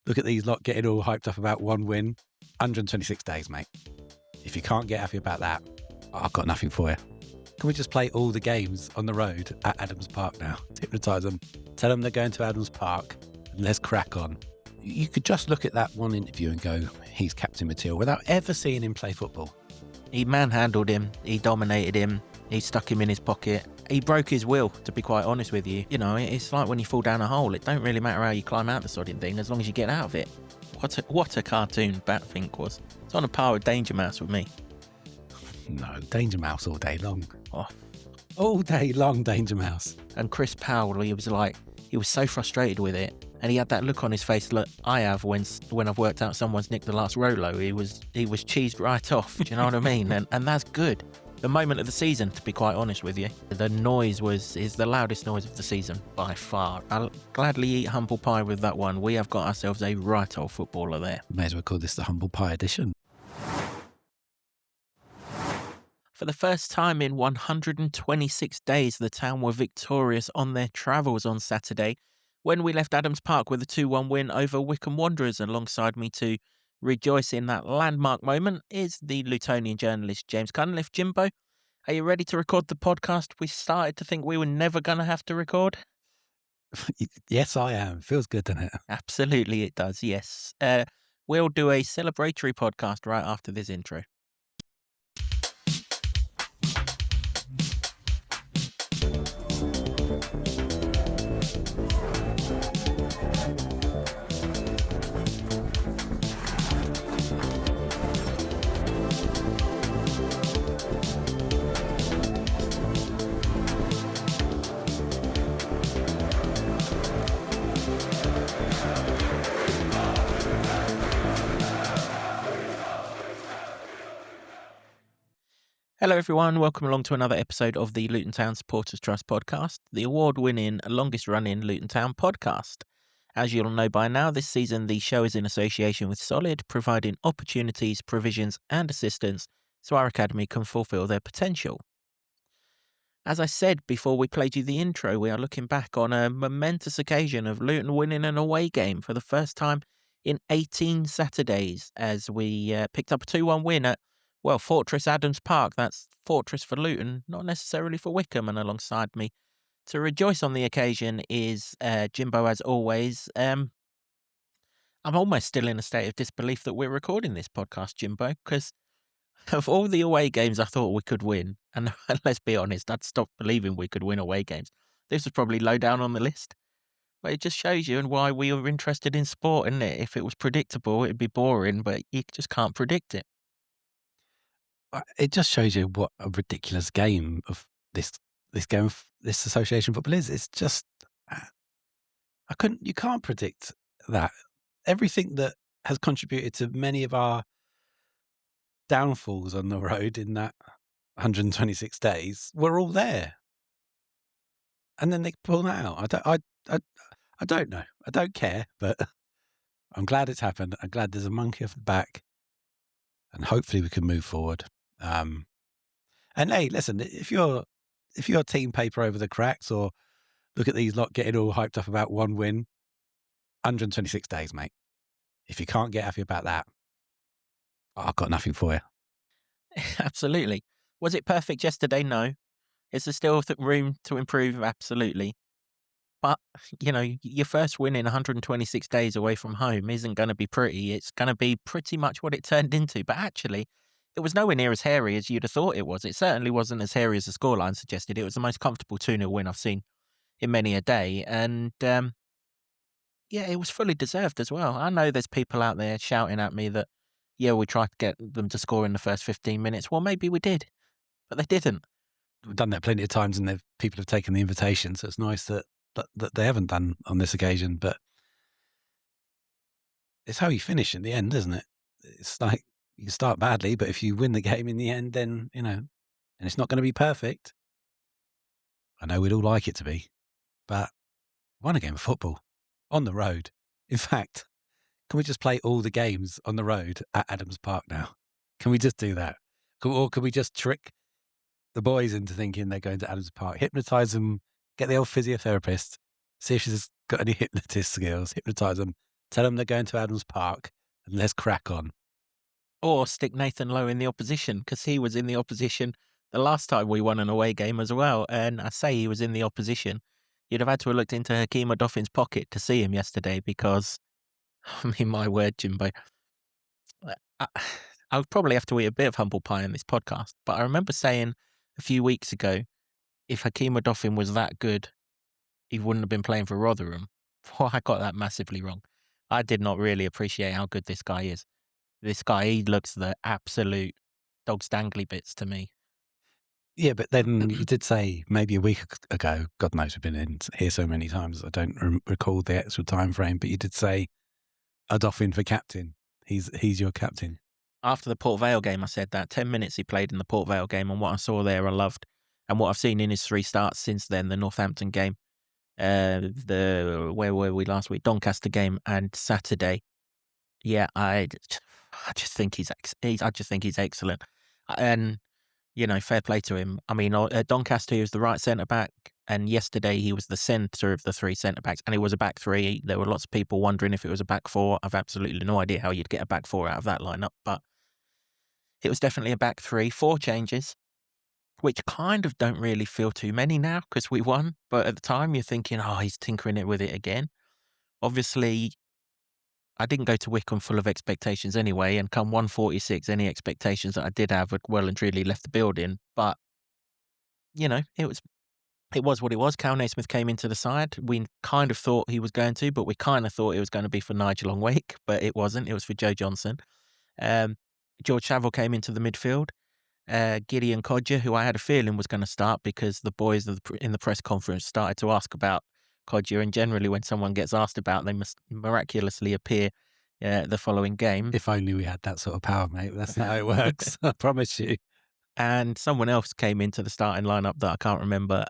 Look at these lot getting all hyped up about one win. 126 days, mate. If you can't get happy about that, I've got nothing for you. Can we just play all the games on the road at Adams Park now? Hypnotise them. Tell them they're going to Adams Park and let's crack on. You could just look at that one interview and go, he's captain material, without ever seeing him play football. He manhandled him. He dominated him. He stuck him in his pocket. He broke his will, to be quite honest with you. You know, it's like when you fall down a hole. It don't really matter how you climb out the sodding thing as long as you get out of it. What a cartoon Batfink was. It's on a par with Danger Mouse with me. No, Danger Mouse all day long. Oh. All day long, Danger Mouse. And Chris Powell, he was so frustrated with it. And he had that look on his face that I have when I've worked out someone's nicked the last Rolo. He was cheesed right off. Do you know what I mean? And that's good. The moment of the season, to be quite honest with you. The noise is the loudest noise of the season by far. I'll gladly eat humble pie with that one. We have got ourselves a right old footballer there. May as well call this the humble pie edition. For the first time in 126 days, the town were victorious on their travels on Saturday when we left Adams Park with a 2-1 win over Wycombe Wanderers. Alongside me to rejoice in that landmark moment is the Lutonian journalist James Cunliffe. Jimbo, are you ready to record the podcast we started to think we were never going to have to record? Yes, I am. Feels good, doesn't it? Absolutely it does, yes. We'll do a celebratory podcast right after this intro. Hello everyone, welcome along to another episode of the Luton Town Supporters Trust podcast, the award-winning, longest-running Luton Town podcast. As you'll know by now, this season the show is in association with Solid, providing opportunities, provisions and assistance so our academy can fulfil their potential. As I said before we played you the intro, we are looking back on a momentous occasion of Luton winning an away game for the first time in 18 Saturdays as we picked up a 2-1 win at Fortress Adams Park. That's Fortress for Luton, not necessarily for Wickham. And alongside me to rejoice on the occasion is Jimbo, as always. I'm almost still in a state of disbelief that we're recording this podcast, Jimbo, because of all the away games I thought we could win, and let's be honest, I'd stopped believing we could win away games. This was probably low down on the list. But it just shows you and why we were interested in sport, isn't it? If it was predictable, it'd be boring, but you just can't predict it. It just shows you what a ridiculous game of this game of this association football is. It's just you can't predict that. Everything that has contributed to many of our downfalls on the road in that 126 days were all there, and then they pull that out. I don't know. I don't care, but I'm glad it's happened. I'm glad there's a monkey off the back, and hopefully we can move forward. And hey, listen, if you're team paper over the cracks, or look at these lot getting all hyped up about one win, 126 days, mate. If you can't get happy about that, I've got nothing for you. Absolutely. Was it perfect yesterday? No. Is there still room to improve? Absolutely. But, you know, your first win in 126 days away from home isn't going to be pretty. It's going to be pretty much what it turned into. But actually, it was nowhere near as hairy as you'd have thought it was. It certainly wasn't as hairy as the scoreline suggested. It was the most comfortable 2-0 win I've seen in many a day. And, yeah, it was fully deserved as well. I know there's people out there shouting at me that, yeah, we tried to get them to score in the first 15 minutes. Well, maybe we did, but they didn't. We've done that plenty of times, and people have taken the invitation, so it's nice that they haven't done on this occasion. But it's how you finish in the end, isn't it? It's like you can start badly, but if you win the game in the end, then, you know, and it's not going to be perfect. I know we'd all like it to be, but won a game of football on the road. In fact, can we just play all the games on the road at Adams Park now? Can we just do that? Or can we just trick the boys into thinking they're going to Adams Park, hypnotise them, get the old physiotherapist, see if she's got any hypnotist skills, hypnotise them, Tell them they're going to Adams Park and let's crack on. Or stick Nathan Lowe in the opposition, because he was in the opposition the last time we won an away game as well. And I say he was in the opposition. You'd have had to have looked into Hakeem Odoffin's pocket to see him yesterday because, I mean, my word, Jimbo. I, I would probably have to eat a bit of humble pie in this podcast, but I remember saying a few weeks ago, if Hakeem Odoffin was that good, he wouldn't have been playing for Rotherham. Well, I got that massively wrong. I did not really appreciate how good this guy is. This guy, he looks the absolute dog's dangly bits to me. Yeah, but then you did say maybe a week ago, God knows we've been in here so many times, I don't recall the actual time frame, but you did say Odoffin for captain. He's your captain. After the Port Vale game, I said that 10 minutes he played in the Port Vale game, and what I saw there I loved. And what I've seen in his 3 starts since then, the Northampton game, where were we last week? Doncaster game and Saturday. Yeah, I just think he's excellent. And, you know, fair play to him. I mean, at Doncaster, he was the right centre-back, and yesterday he was the centre of the 3 centre-backs, and it was a back 3. There were lots of people wondering if it was a back 4. I've absolutely no idea how you'd get a back 4 out of that lineup, but it was definitely a back 3. 4 changes, which kind of don't really feel too many now because we won, but at the time you're thinking, oh, he's tinkering it with it again. Obviously, I didn't go to Wickham full of expectations anyway, and come 146, any expectations that I did have had well and truly left the building. But, you know, it was what it was. Cal Naismith came into the side. We kind of thought he was going to, but we kind of thought it was going to be for Nigel Onwake, but it wasn't. It was for Joe Johnson. George Saville came into the midfield. Gideon Codger, who I had a feeling was going to start because the boys in the press conference started to ask about Codger, and generally when someone gets asked about, they must miraculously appear the following game. If only we had that sort of power, mate. That's how it works. I promise you. And someone else came into the starting lineup that I can't remember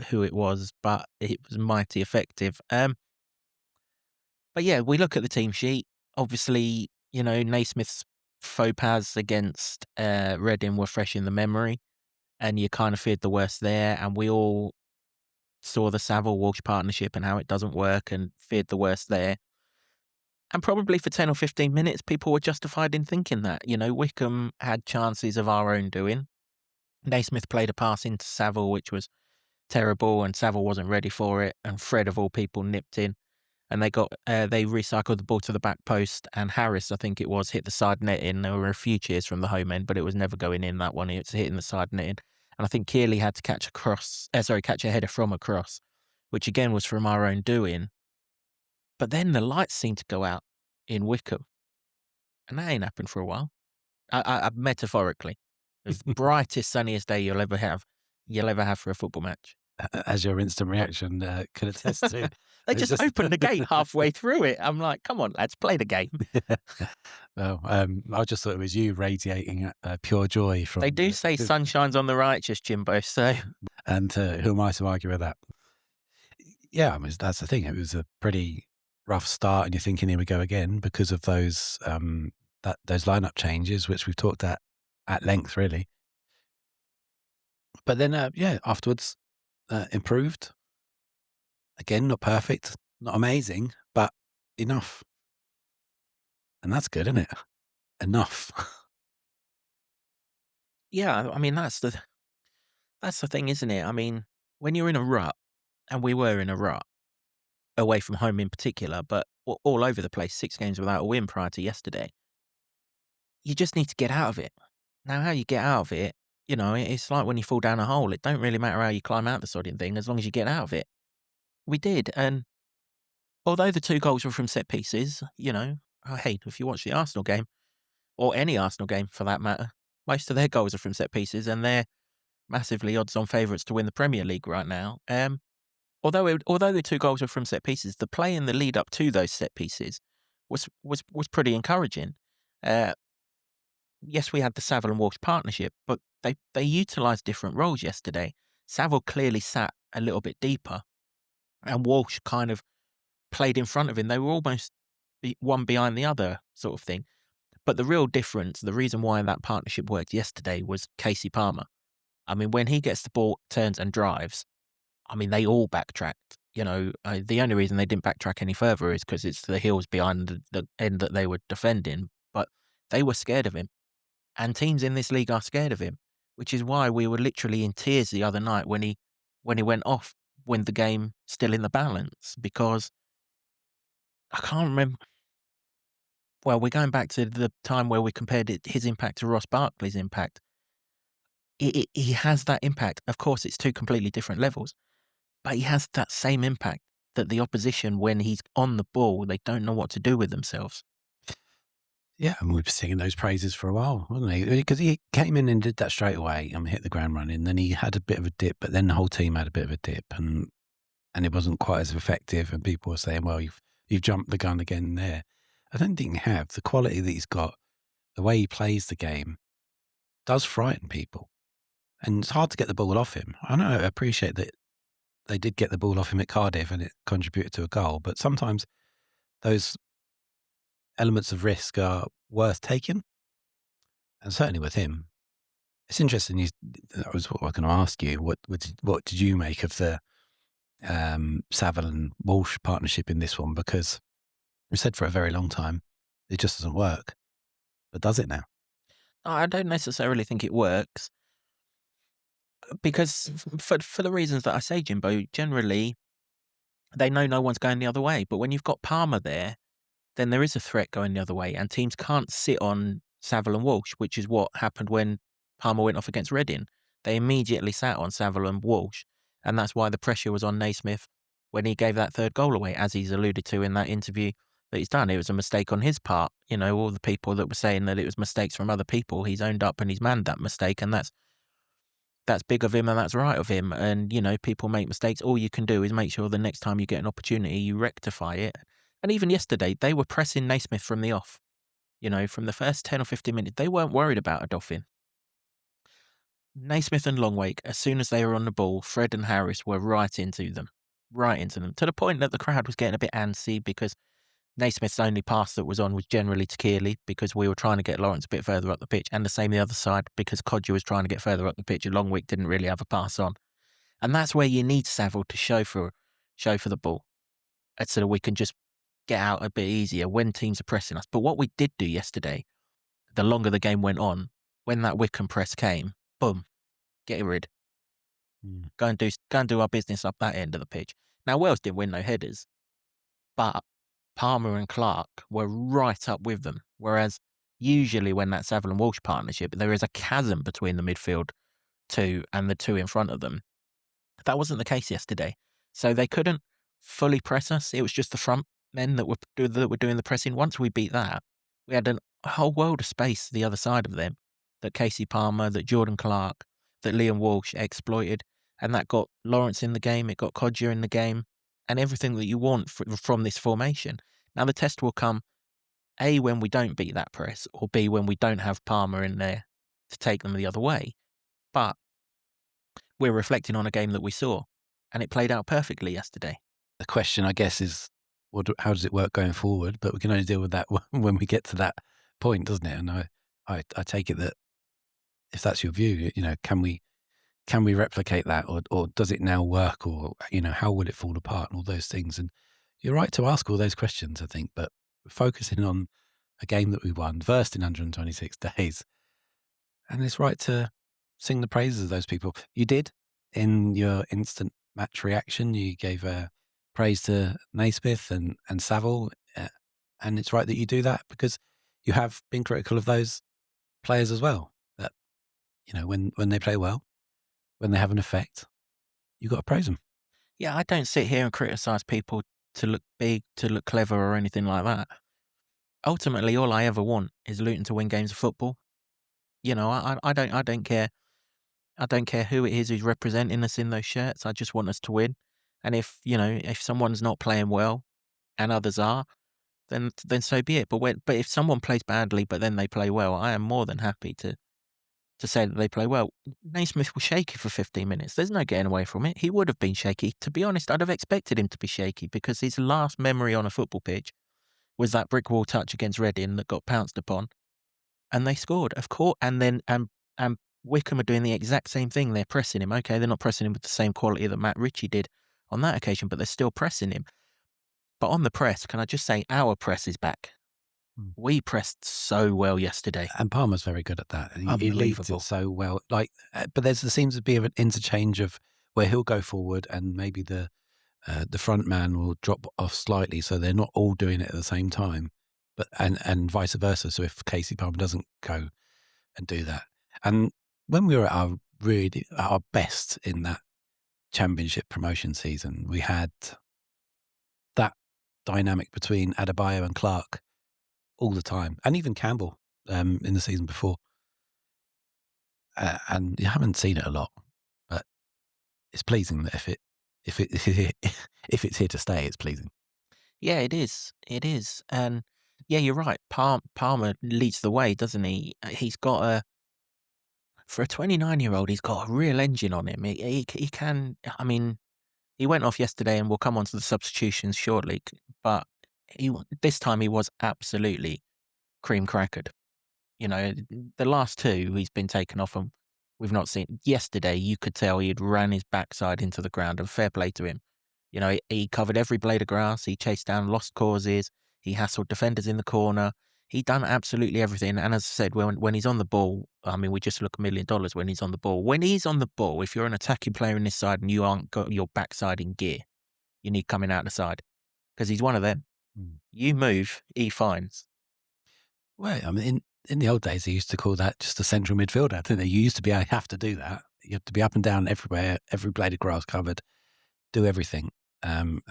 who it was, but it was mighty effective. But yeah, we look at the team sheet. Obviously, you know, Naismith's faux pas against Reading were fresh in the memory, and you kind of feared the worst there. And we all saw the Saville-Walsh partnership and how it doesn't work and feared the worst there. And probably for 10 or 15 minutes, people were justified in thinking that. You know, Wickham had chances of our own doing. Naismith played a pass into Saville, which was terrible, and Saville wasn't ready for it. And Fred, of all people, nipped in. And they recycled the ball to the back post, and Harris, I think it was, hit the side netting. There were a few cheers from the home end, but it was never going in, that one. It was hitting the side netting. And I think Kearley had to catch a header from a cross, which again was from our own doing. But then the lights seemed to go out in Wickham, and that ain't happened for a while. I metaphorically, it was the brightest, sunniest day you'll ever have for a football match. As your instant reaction could attest to. They just opened the gate halfway through it. I'm like, come on, lads, play the game. Well, I just thought it was you radiating pure joy from. They do say sun shines on the righteous, Jimbo. So, and who am I to argue with that? Yeah, I mean that's the thing. It was a pretty rough start, and you're thinking here we go again because of those those lineup changes, which we've talked at length, really. But then, afterwards, improved. Again, not perfect, not amazing, but enough. And that's good, isn't it? Enough. yeah, I mean that's the thing, isn't it? I mean, when you're in a rut, and we were in a rut, away from home in particular, but all over the place, 6 games without a win prior to yesterday, you just need to get out of it. Now, how you get out of it, you know, it's like when you fall down a hole. It don't really matter how you climb out the sodding thing as long as you get out of it. We did, and although the 2 goals were from set pieces, you know, hey, if you watch the Arsenal game, or any Arsenal game for that matter, most of their goals are from set pieces, and they're massively odds-on favourites to win the Premier League right now. Although the 2 goals were from set pieces, the play in the lead up to those set pieces was pretty encouraging. Yes, we had the Saville and Walsh partnership, but they utilised different roles yesterday. Saville clearly sat a little bit deeper, and Walsh kind of played in front of him. They were almost one behind the other sort of thing. But the real difference, the reason why that partnership worked yesterday was Casey Palmer. I mean, when he gets the ball, turns and drives, I mean, they all backtracked. The only reason they didn't backtrack any further is because it's the hills behind the end that they were defending. But they were scared of him, and teams in this league are scared of him, which is why we were literally in tears the other night when he went off, when the game still in the balance, because I can't remember. Well, we're going back to the time where we compared his impact to Ross Barkley's impact. He has that impact. Of course, it's two completely different levels, but he has that same impact that the opposition, when he's on the ball, they don't know what to do with themselves. Yeah, and we were singing those praises for a while, wasn't he? Because he came in and did that straight away and hit the ground running. Then he had a bit of a dip, but then the whole team had a bit of a dip, and it wasn't quite as effective. And people were saying, "Well, you've jumped the gun again there." I don't think you have. The quality that he's got, the way he plays the game, does frighten people, and it's hard to get the ball off him. I appreciate that they did get the ball off him at Cardiff, and it contributed to a goal. But sometimes those elements of risk are worth taking, and certainly with him. It's interesting. That was what I was going to ask you. What did you make of the Saville and Walsh partnership in this one? Because we said for a very long time it just doesn't work, but does it now? I don't necessarily think it works because for the reasons that I say, Jimbo, generally they know no one's going the other way. But when you've got Palmer there, then there is a threat going the other way, and teams can't sit on Saville and Walsh, which is what happened when Palmer went off against Reading. They immediately sat on Saville and Walsh, and that's why the pressure was on Naismith when he gave that third goal away, as he's alluded to in that interview that he's done. It was a mistake on his part. All the people that were saying that it was mistakes from other people, he's owned up and he's manned that mistake, and that's big of him and that's right of him. And, people make mistakes. All you can do is make sure the next time you get an opportunity, you rectify it. And even yesterday, they were pressing Naismith from the off. From the first 10 or 15 minutes, they weren't worried about Odoffin. Naismith and Longwake, as soon as they were on the ball, Fred and Harris were right into them, to the point that the crowd was getting a bit antsy because Naismith's only pass that was on was generally to Kearley because we were trying to get Lawrence a bit further up the pitch, and the same the other side because Codger was trying to get further up the pitch and Longwake didn't really have a pass on. And that's where you need Saville to show for the ball, so that we can just get out a bit easier when teams are pressing us. But what we did do yesterday, the longer the game went on, when that Wickham press came, boom, get it rid. Go and do our business up that end of the pitch. Now, Wales didn't win no headers, but Palmer and Clark were right up with them. Whereas usually when that Saville and Walsh partnership, there is a chasm between the midfield two and the two in front of them. That wasn't the case yesterday. So they couldn't fully press us. It was just the front men that were doing the pressing. Once we beat that, we had a whole world of space the other side of them that Casey Palmer, that Jordan Clark, that Liam Walsh exploited. And that got Lawrence in the game. It got Codger in the game. And everything that you want from this formation. Now the test will come, A, when we don't beat that press, or B, when we don't have Palmer in there to take them the other way. But we're reflecting on a game that we saw, and it played out perfectly yesterday. The question, I guess, is how does it work going forward? But we can only deal with that when we get to that point, doesn't it? And I take it that if that's your view, can we replicate that, or does it now work, or how will it fall apart, and all those things? And you're right to ask all those questions, I think, but focusing on a game that we won, first in 126 days, and it's right to sing the praises of those people. You did in your instant match reaction. You gave praise to Naismith and Saville, and it's right that you do that because you have been critical of those players as well. That when they play well, when they have an effect, you got to praise them. Yeah, I don't sit here and criticise people to look big, to look clever or anything like that. Ultimately, all I ever want is Luton to win games of football. I don't care. I don't care who it is who's representing us in those shirts. I just want us to win. And if someone's not playing well and others are, then so be it. But if someone plays badly but then they play well, I am more than happy to say that they play well. Naismith was shaky for 15 minutes. There's no getting away from it. He would have been shaky. To be honest, I'd have expected him to be shaky because his last memory on a football pitch was that brick wall touch against Reading that got pounced upon, and they scored, of course. And then Wickham are doing the exact same thing. They're pressing him. Okay, they're not pressing him with the same quality that Matt Ritchie did on that occasion, but they're still pressing him. But on the press, can I just say our press is back. Mm. We pressed so well yesterday. And Palmer's very good at that. He leads it Unbelievable. so well. But there seems to be an interchange of where he'll go forward and maybe the front man will drop off slightly, so they're not all doing it at the same time. But and vice versa. So if Casey Palmer doesn't go and do that, and when we were at our best in that Championship promotion season, we had that dynamic between Adebayo and Clark all the time, and even Campbell in the season before. And you haven't seen it a lot, but it's pleasing that if it's here to stay, it's pleasing. Yeah, it is. It is. And yeah, you're right. Palmer leads the way, doesn't he? He's got for a 29-year-old, he's got a real engine on him. He can, I mean, he went off yesterday and we'll come on to the substitutions shortly, but this time he was absolutely cream crackered. You know, the last two he's been taken off and we've not seen. Yesterday, you could tell he had ran his backside into the ground, and fair play to him. You know, he covered every blade of grass. He chased down lost causes. He hassled defenders in the corner. He done absolutely everything. And as I said, when he's on the ball, I mean, we just look $1 million when he's on the ball. When he's on the ball, if you're an attacking player in this side and you aren't got your backside in gear, you need coming out the side because he's one of them. Mm. You move, he finds. Well, I mean, in the old days, they used to call that just a central midfielder, didn't they? You used to have to do that. You have to be up and down everywhere, every blade of grass covered, do everything. And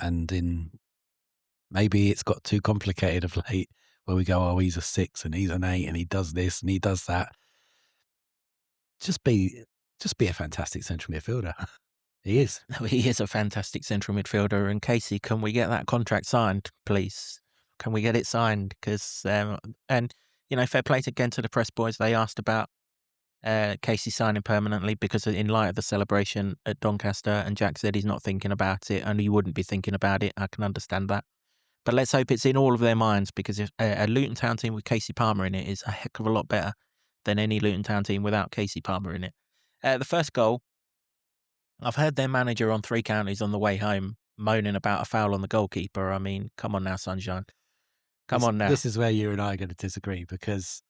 maybe it's got too complicated of late, where we go, oh, he's a 6 and he's an 8 and he does this and he does that. Just be a fantastic central midfielder. He is. He is a fantastic central midfielder. And Casey, can we get that contract signed, please? Can we get it signed? Because and you know, fair play again to the press boys. They asked about Casey signing permanently because in light of the celebration at Doncaster, and Jack said he's not thinking about it, and he wouldn't be thinking about it. I can understand that. But let's hope it's in all of their minds, because if a Luton Town team with Casey Palmer in it is a heck of a lot better than any Luton Town team without Casey Palmer in it. The first goal, I've heard their manager on 3 Counties on the way home moaning about a foul on the goalkeeper. I mean, come on now, sunshine. Come on now. This is where you and I are going to disagree, because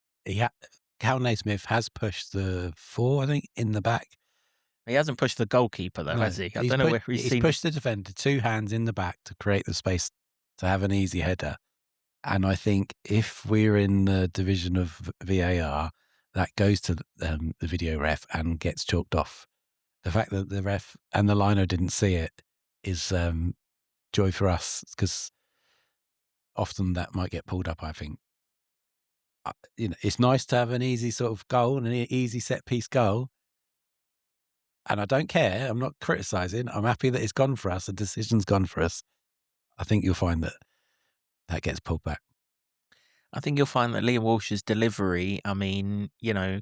Cal Naismith has pushed the 4, I think, in the back. He hasn't pushed the goalkeeper, though, has he? I don't know where he's pushed the defender 2 hands in the back to create the space to have an easy header. And I think if we're in the division of VAR, that goes to the video ref and gets chalked off. The fact that the ref and the lino didn't see it is joy for us, because often that might get pulled up, I think. You know, it's nice to have an easy sort of goal and an easy set piece goal. And I don't care. I'm not criticising. I'm happy that it's gone for us. The decision's gone for us. I think you'll find that gets pulled back. I think you'll find that Liam Walsh's delivery, I mean, you know,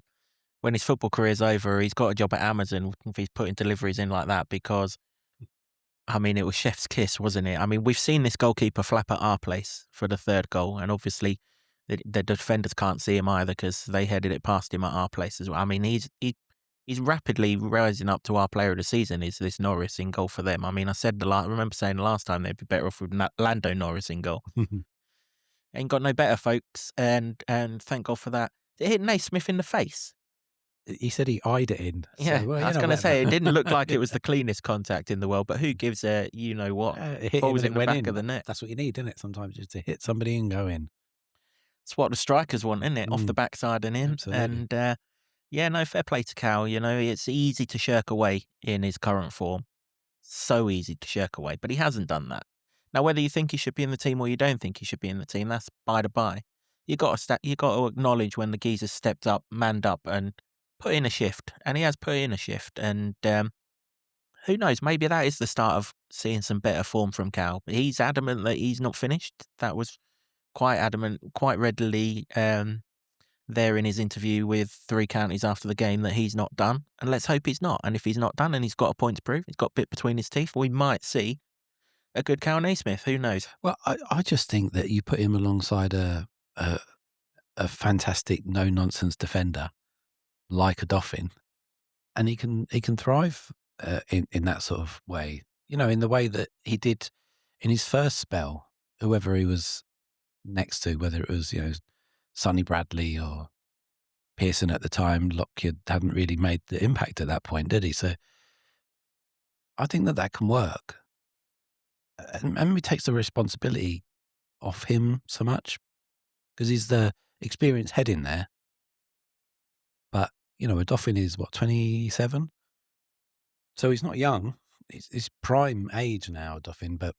when his football career's over, he's got a job at Amazon if he's putting deliveries in like that, because, I mean, it was chef's kiss, wasn't it? I mean, we've seen this goalkeeper flap at our place for the 3rd goal, and obviously the defenders can't see him either because they headed it past him at our place as well. I mean, he's rapidly rising up to our player of the season, is this Norris in goal for them. I mean, I remember saying the last time they'd be better off with Lando Norris in goal. Ain't got no better, folks, and thank God for that. It hit Naismith in the face. He said he eyed it in. Yeah, so, well, I was going to say, it didn't look like it was the cleanest contact in the world, but who gives a you-know-what? It hit Balls him in and the it went back in. of the net. That's what you need, isn't it? Sometimes just to hit somebody and go in. It's what the strikers want, isn't it? Off the backside and in. Absolutely. And, yeah, no, fair play to Cal. You know, it's easy to shirk away in his current form. So easy to shirk away, but he hasn't done that. Now, whether you think he should be in the team or you don't think he should be in the team, that's by the by. You got to acknowledge when the geezer's stepped up, manned up, and put in a shift. And he has put in a shift. And who knows? Maybe that is the start of seeing some better form from Cal. But he's adamant that he's not finished. That was quite adamant, quite readily there in his interview with 3 Counties after the game, that he's not done. And let's hope he's not. And if he's not done and he's got a point to prove, he's got a bit between his teeth, we might see a good Cal Naismith. Who knows? Well, I just think that you put him alongside a fantastic no-nonsense defender like Odoffin, and he can thrive in that sort of way. in the way that he did in his first spell, whoever he was next to, whether it was, Sonny Bradley or Pearson at the time. Lockyer hadn't really made the impact at that point, did he? So I think that can work. And maybe takes the responsibility off him so much because he's the experienced head in there. But, Odoffin is, 27? So he's not young. He's prime age now, Odoffin, but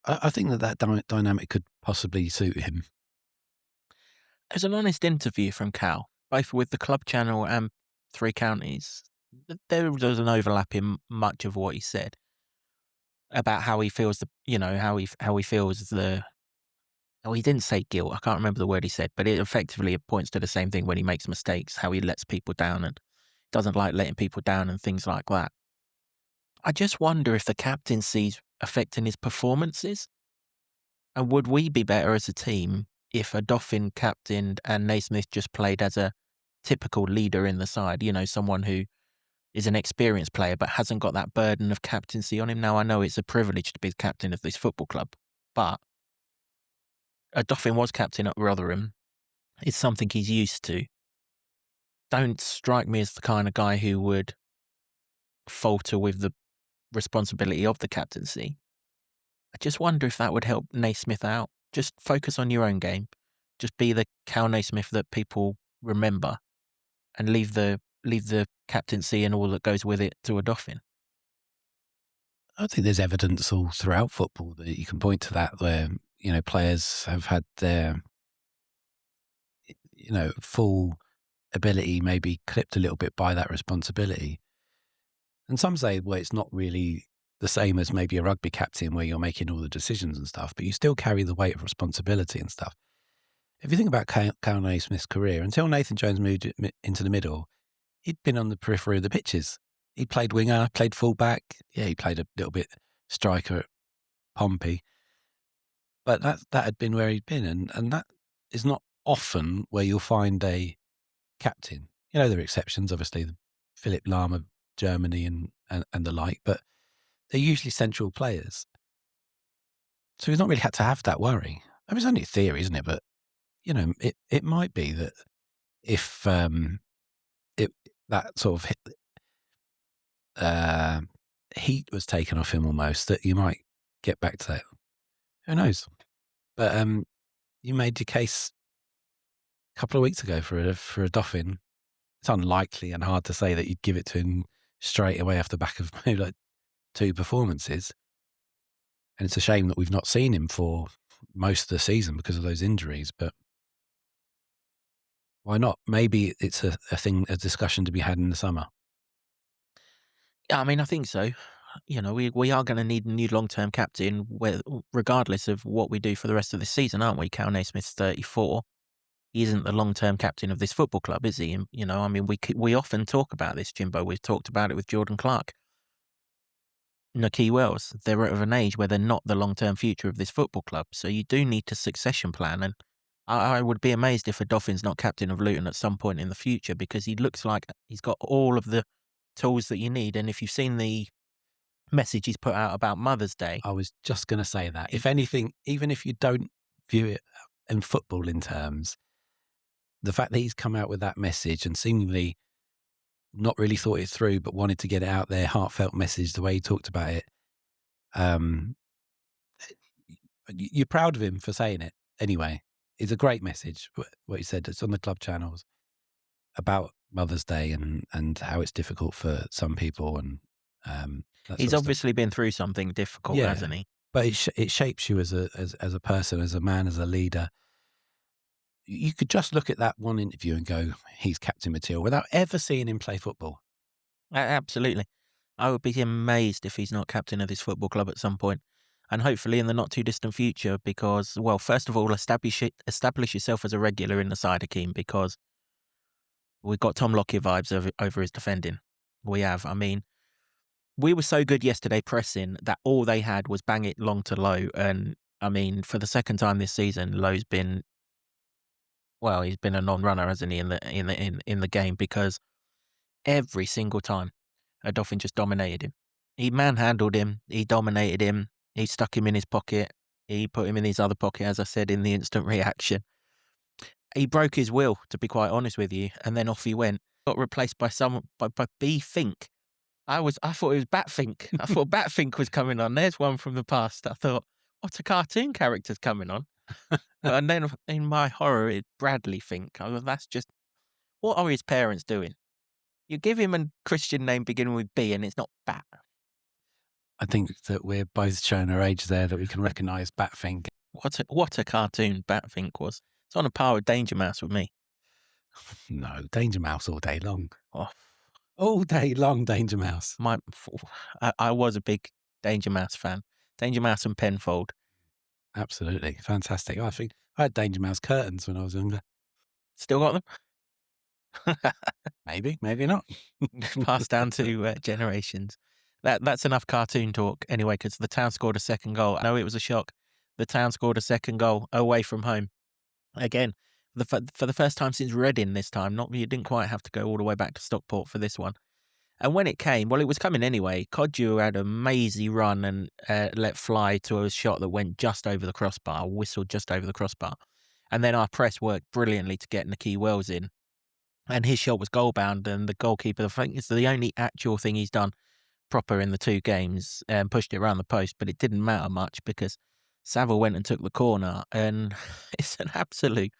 I think that dynamic could possibly suit him. There's an honest interview from Cal, both with the Club Channel and Three Counties. There was an overlap in much of what he said about how he feels how he feels the. Oh, he didn't say guilt. I can't remember the word he said, but it points to the same thing when he makes mistakes, how he lets people down and doesn't like letting people down and things like that. I just wonder if the captaincy's affecting his performances. And would we be better as a team if Odoffin captained and Naismith just played as a typical leader in the side, someone who is an experienced player but hasn't got that burden of captaincy on him? Now, I know it's a privilege to be the captain of this football club, but Odoffin was captain at Rotherham. It's something he's used to. Don't strike me as the kind of guy who would falter with the responsibility of the captaincy. I just wonder if that would help Naismith out. Just focus on your own game. Just be the Cal Naismith that people remember, and leave the captaincy and all that goes with it to Odoffin. I think there's evidence all throughout football that you can point to that where, players have had their, full ability maybe clipped a little bit by that responsibility. And some say, well, it's not really the same as maybe a rugby captain where you're making all the decisions and stuff, but you still carry the weight of responsibility and stuff. If you think about Cal Naismith's career, until Nathan Jones moved into the middle, he'd been on the periphery of the pitches. He played winger, played fullback. Yeah, he played a little bit striker at Pompey. But that had been where he'd been. And that is not often where you'll find a captain. There are exceptions, obviously, Philipp Lahm of Germany and the like, but they're usually central players. So he's not really had to have that worry. I mean, it's only a theory, isn't it? But, it might be that if that sort of heat was taken off him almost, that you might get back to that. Who knows? But you made your case a couple of weeks ago for Odoffin. It's unlikely and hard to say that you'd give it to him straight away off the back of maybe like 2 performances. And it's a shame that we've not seen him for most of the season because of those injuries. But why not? Maybe it's a discussion to be had in the summer. Yeah, I mean, I think so. We are going to need a new long-term captain, regardless of what we do for the rest of the season, aren't we? Cal Naismith's 34. He isn't the long-term captain of this football club, is he? And, I mean, we often talk about this, Jimbo. We've talked about it with Jordan Clark. Nakhi Wells, they're of an age where they're not the long-term future of this football club. So you do need to succession plan. And I would be amazed if Odoffin's not captain of Luton at some point in the future, because he looks like he's got all of the tools that you need. And if you've seen the message he's put out about Mother's Day. I was just going to say that. If anything, even if you don't view it in footballing terms, the fact that he's come out with that message and seemingly not really thought it through, but wanted to get it out there, heartfelt message, the way he talked about it, you're proud of him for saying it anyway. It's a great message, what he said. It's on the club channels about Mother's Day and how it's difficult for some people. And he's obviously been through something difficult, hasn't he? But it shapes you as a person, as a man, as a leader. You could just look at that one interview and go, he's captain material, without ever seeing him play football. Absolutely. I would be amazed if he's not captain of this football club at some point. And hopefully in the not too distant future, because, well, first of all, establish yourself as a regular in the side, Hakeem, because we've got Tom Lockyer vibes over his defending. We have. I mean, we were so good yesterday pressing that all they had was bang it long to Lowe. And I mean, for the second time this season, Lowe's been, well, he's been a non-runner, hasn't he, in the game, because every single time Odoffin just dominated him. He manhandled him. He dominated him. He stuck him in his pocket. He put him in his other pocket, as I said, in the instant reaction. He broke his will, to be quite honest with you, and then off he went. Got replaced by by B Fink. I thought it was Batfink. I thought Batfink was coming on. There's one from the past. I thought, what a cartoon character's coming on. And then in my horror, it's Bradley Fink. I thought, that's just, what are his parents doing? You give him a Christian name beginning with B and it's not Bat. I think that we're both showing our age there, that we can recognise Batfink. What a cartoon Batfink was. It's on a par with Danger Mouse with me. No, Danger Mouse all day long. Oh, All day long, Danger Mouse. I was a big Danger Mouse fan. Danger Mouse and Penfold. Absolutely. Fantastic. I think I had Danger Mouse curtains when I was younger. Still got them? Maybe, maybe not. Passed down to generations. That's enough cartoon talk anyway, because the Town scored a second goal. I know it was a shock. The Town scored a second goal away from home. Again, for the first time since Reading this time. You didn't quite have to go all the way back to Stockport for this one. And when it came, well, it was coming anyway. Kodju had a mazy run and let fly to a shot that went just over the crossbar, whistled just over the crossbar. And then our press worked brilliantly to get Nicky Wells in. And his shot was goal bound, and the goalkeeper, I think it's the only actual thing he's done proper in the 2 games, pushed it around the post, but it didn't matter much because Saville went and took the corner, and it's an absolute...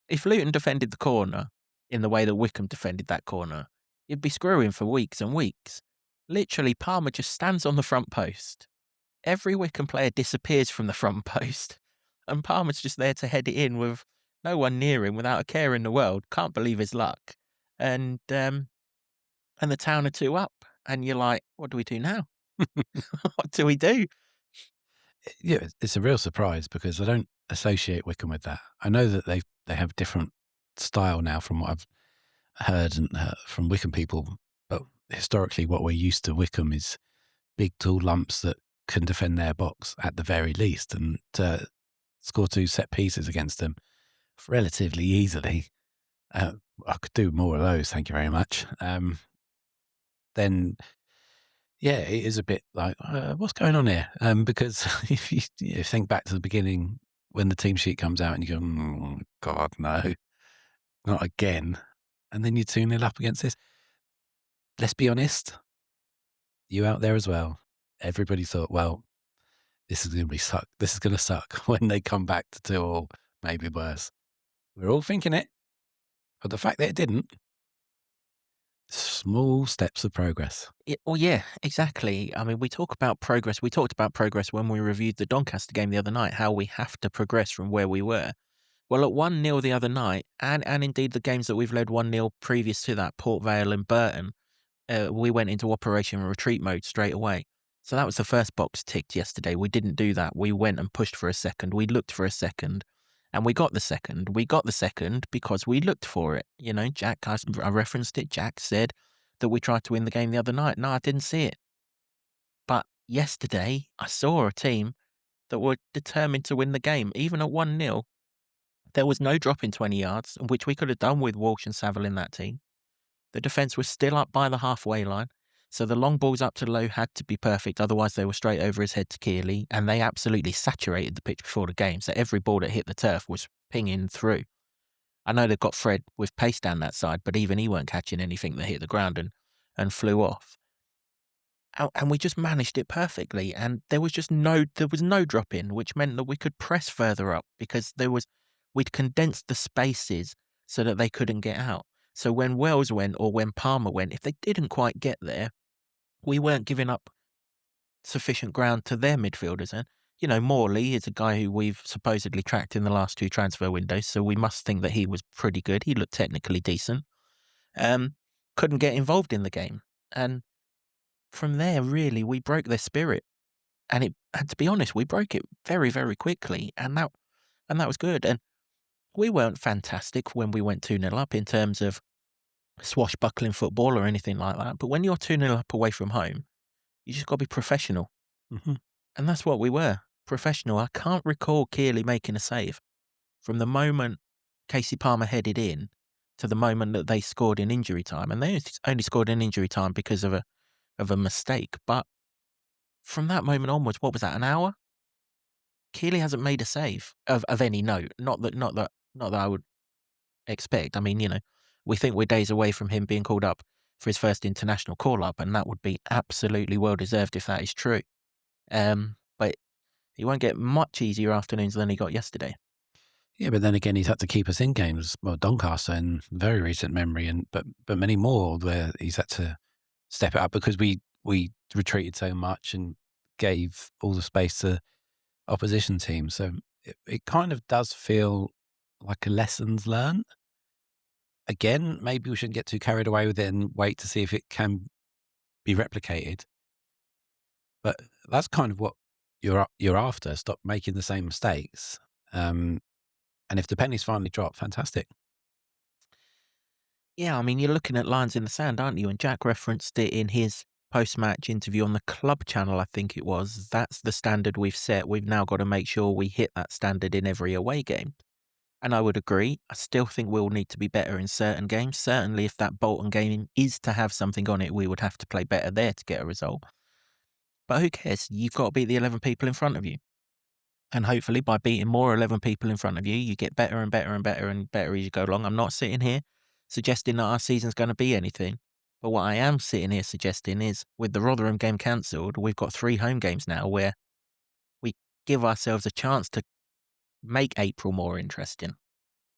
If Luton defended the corner in the way that Wickham defended that corner, you'd be screwing for weeks and weeks. Literally, Palmer just stands on the front post. Every Wickham player disappears from the front post, and Palmer's just there to head it in with no one near him, without a care in the world. Can't believe his luck. And the Town are 2 up, and you're like, what do we do now? What do we do? Yeah, it's a real surprise because I don't associate Wickham with that. I know that they have different style now from what I've heard and from Wickham people, but historically what we're used to Wickham is big tall lumps that can defend their box at the very least, and score 2 set pieces against them relatively easily. I could do more of those, thank you very much. Then yeah, it is a bit like, what's going on here? Because if you think back to the beginning when the team sheet comes out and you go, God, no, not again. And then you're 2-0 up against this. Let's be honest, you out there as well. Everybody thought, well, this is going to suck. This is going to suck when they come back to 2-2, maybe worse. We're all thinking it, but the fact that it didn't, small steps of progress. Well, yeah, exactly. I mean, we talk about progress. We talked about progress when we reviewed the Doncaster game the other night, how we have to progress from where we were. Well, at 1-0 the other night, and indeed the games that we've led 1-0 previous to that, Port Vale and Burton, we went into Operation Retreat mode straight away. So that was the first box ticked yesterday. We didn't do that. We went and pushed for a second. We looked for a second, and we got the second. We got the second because we looked for it. You know, Jack, I referenced it. Jack said that we tried to win the game the other night. No, I didn't see it. But yesterday, I saw a team that were determined to win the game. Even at 1-0, there was no drop in 20 yards, which we could have done with Walsh and Saville in that team. The defence was still up by the halfway line, so the long balls up to Lowe had to be perfect, otherwise they were straight over his head to Kearley, and they absolutely saturated the pitch before the game, so every ball that hit the turf was pinging through. I know they've got Fred with pace down that side, but even he weren't catching anything that hit the ground and flew off. And we just managed it perfectly, and there was no drop in, which meant that we could press further up because we'd condensed the spaces so that they couldn't get out. So when Wells went or when Palmer went, if they didn't quite get there, we weren't giving up sufficient ground to their midfielders. And, you know, Morley is a guy who we've supposedly tracked in the last 2 transfer windows, so we must think that he was pretty good. He looked technically decent. Couldn't get involved in the game. And from there, really, we broke their spirit. And to be honest, we broke it very, very quickly. And that was good. And we weren't fantastic when we went 2-0 up in terms of swashbuckling football or anything like that. But when you're 2-0 up away from home, you just got to be professional. Mm-hmm. And that's what we were, professional. I can't recall Kearley making a save from the moment Casey Palmer headed in to the moment that they scored in injury time. And they only scored in injury time because of a of a mistake. But from that moment onwards, what was that, an hour? Keeley hasn't made a save of any note. Not that I would expect. I mean, we think we're days away from him being called up for his first international call-up, and that would be absolutely well-deserved if that is true. But he won't get much easier afternoons than he got yesterday. Yeah, but then again, he's had to keep us in games. Well, Doncaster in very recent memory, but many more where he's had to step it up because we retreated so much and gave all the space to opposition teams. So it kind of does feel like a lessons learned. Again, maybe we shouldn't get too carried away with it and wait to see if it can be replicated. But that's kind of what you're after. Stop making the same mistakes. And if the pennies finally drop, fantastic. Yeah, I mean, you're looking at lines in the sand, aren't you? And Jack referenced it in his post-match interview on the club channel, I think it was. That's the standard we've set. We've now got to make sure we hit that standard in every away game. And I would agree. I still think we'll need to be better in certain games. Certainly, if that Bolton game is to have something on it, we would have to play better there to get a result. But who cares? You've got to beat the 11 people in front of you. And hopefully, by beating more 11 people in front of you, you get better and better and better and better as you go along. I'm not sitting here suggesting that our season's going to be anything. But what I am sitting here suggesting is, with the Rotherham game cancelled, we've got 3 home games now where we give ourselves a chance to make April more interesting.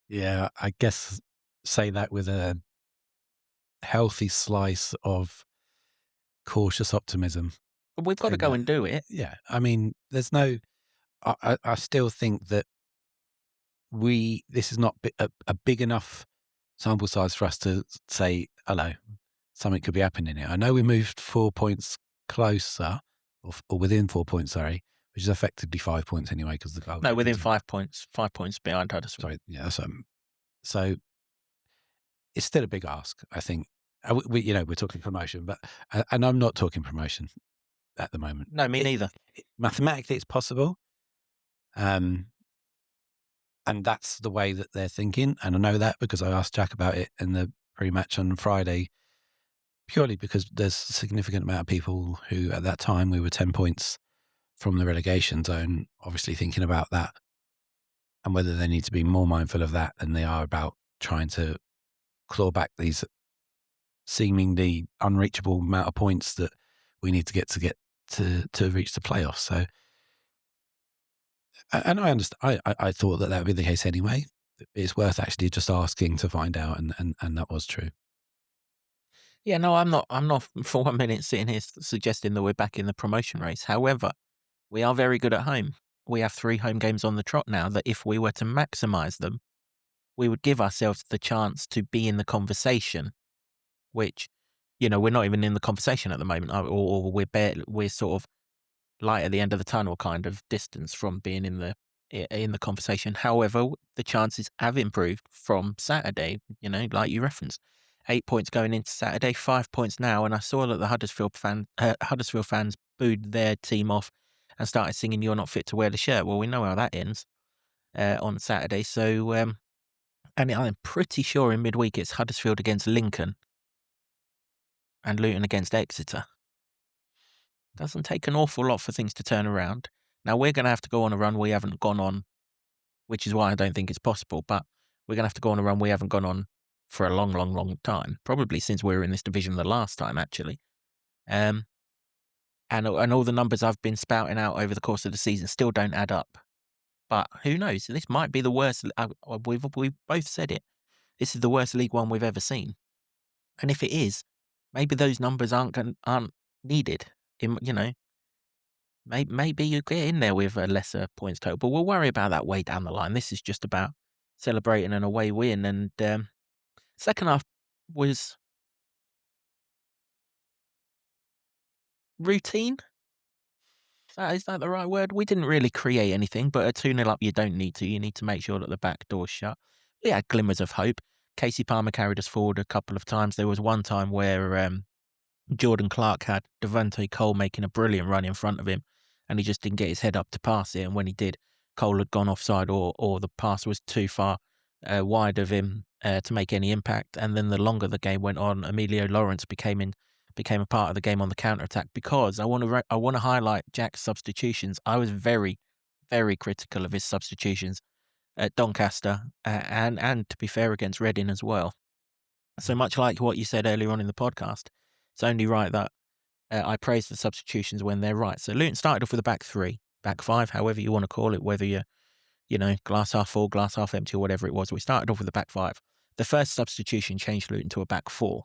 Yeah, I guess say that with a healthy slice of cautious optimism. But we've got to go and do it. Yeah, I mean, there's no. I still think that this is not a big enough sample size for us to say, hello, something could be happening here. I know we moved 4 points closer, or within 4 points, sorry, which is effectively 5 points anyway because the goal. No, within 5 points. 5 points behind Huddersfield. Sorry, yeah. So it's still a big ask, I think. We're talking promotion, but and I'm not talking promotion at the moment. No, me neither. Mathematically, it's possible. And that's the way that they're thinking. And I know that because I asked Jack about it in the pre-match on Friday, purely because there's a significant amount of people who at that time we were 10 points from the relegation zone, obviously thinking about that and whether they need to be more mindful of that than they are about trying to claw back these seemingly unreachable amount of points that we need to get to reach the playoffs. So, and I understand. I thought that would be the case anyway. It's worth actually just asking to find out, and that was true. Yeah, no, I'm not for 1 minute sitting here suggesting that we're back in the promotion race. However, we are very good at home. We have 3 home games on the trot now that if we were to maximise them, we would give ourselves the chance to be in the conversation, which, we're not even in the conversation at the moment, or we're sort of light at the end of the tunnel kind of distance from being in the conversation. However, the chances have improved from Saturday, like you referenced. 8 points going into Saturday, 5 points now, and I saw that the Huddersfield fans booed their team off and started singing "You're Not Fit to Wear the Shirt." Well, we know how that ends on Saturday. So, and I'm pretty sure in midweek it's Huddersfield against Lincoln and Luton against Exeter. Doesn't take an awful lot for things to turn around. Now, we're going to have to go on a run we haven't gone on, which is why I don't think it's possible, but we're going to have to go on a run we haven't gone on for a long, long, long time, probably since we were in this division the last time, actually. And all the numbers I've been spouting out over the course of the season still don't add up. But who knows? This might be the worst. We've both said it. This is the worst League One we've ever seen. And if it is, maybe those numbers aren't needed. Maybe you get in there with a lesser points total, but we'll worry about that way down the line. This is just about celebrating an away win. And second half was routine. Is that the right word? We didn't really create anything, but a 2-0 up, you don't need to. You need to make sure that the back door's shut. We had glimmers of hope. Casey Palmer carried us forward a couple of times. There was one time where Jordan Clark had Devante Cole making a brilliant run in front of him, and he just didn't get his head up to pass it. And when he did, Cole had gone offside or the pass was too far wide of him to make any impact. And then the longer the game went on, Emilio Lawrence became became a part of the game on the counter-attack, because I want to highlight Jack's substitutions. I was very, very critical of his substitutions at Doncaster, and to be fair, against Reading as well. So much like what you said earlier on in the podcast, it's only right that I praise the substitutions when they're right. So Luton started off with a back three, back five, however you want to call it, whether you're, glass half full, glass half empty, or whatever it was. We started off with a back five. The first substitution changed Luton to a back four.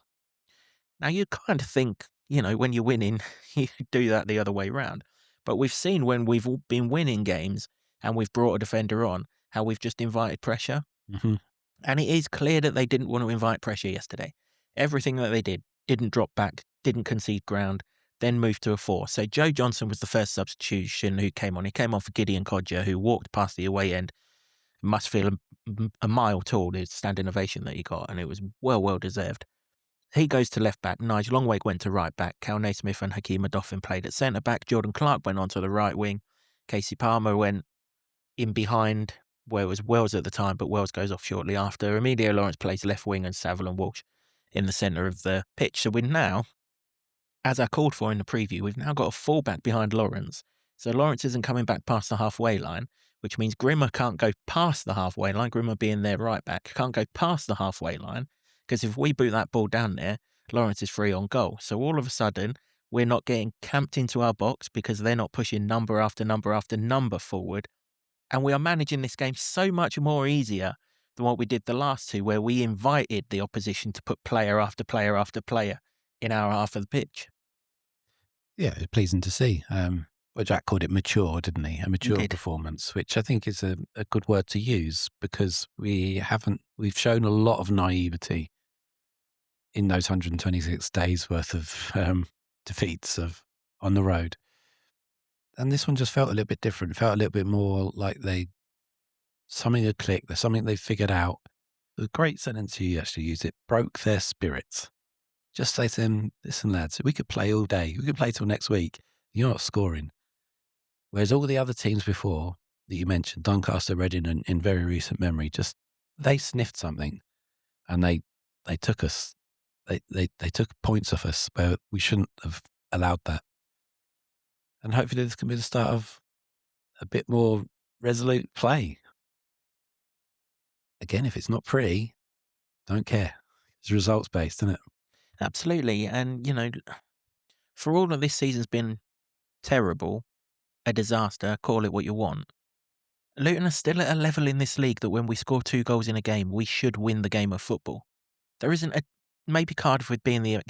Now, you kind of think, when you're winning, you do that the other way round. But we've seen when we've been winning games and we've brought a defender on, how we've just invited pressure. Mm-hmm. And it is clear that they didn't want to invite pressure yesterday. Everything that they didn't drop back, didn't concede ground, then moved to a four. So Joe Johnson was the first substitution who came on. He came on for Gideon Codger, who walked past the away end. Must feel a mile tall, his standing ovation that he got, and it was well deserved. He goes to left back. Nigel Longwake went to right back. Cal Naismith and Hakeem Odoffin played at centre back. Jordan Clark went on to the right wing. Casey Palmer went in behind where it was Wells at the time, but Wells goes off shortly after. Emilio Lawrence plays left wing and Saville and Walsh in the centre of the pitch. So we're now, as I called for in the preview, we've now got a fullback behind Lawrence. So Lawrence isn't coming back past the halfway line, which means Grimmer can't go past the halfway line. Grimmer being their right back, can't go past the halfway line, because if we boot that ball down there, Lawrence is free on goal. So all of a sudden, we're not getting camped into our box because they're not pushing number after number after number forward. And we are managing this game so much more easier than what we did the last two, where we invited the opposition to put player after player after player in our half of the pitch. Yeah, it's pleasing to see. Well, Jack called it mature, didn't he? A mature Indeed. performance, which I think is a good word to use, because we've shown a lot of naivety in those 126 days worth of defeats on the road. And this one just felt a little bit different, felt a little bit more like something had clicked, there's something they figured out. The great sentence you actually used, it broke their spirits. Just say to them, listen, lads, we could play all day. We could play till next week. You're not scoring. Whereas all the other teams before that you mentioned, Doncaster, Reading, and in very recent memory, just they sniffed something and they took us. They took points off us where we shouldn't have allowed that. And hopefully this can be the start of a bit more resolute play. Again, if it's not pretty, don't care. It's results based, isn't it? Absolutely. And, for all of this season's been terrible, a disaster, call it what you want, Luton are still at a level in this league that when we score 2 goals in a game, we should win the game of football. There isn't maybe Cardiff with being the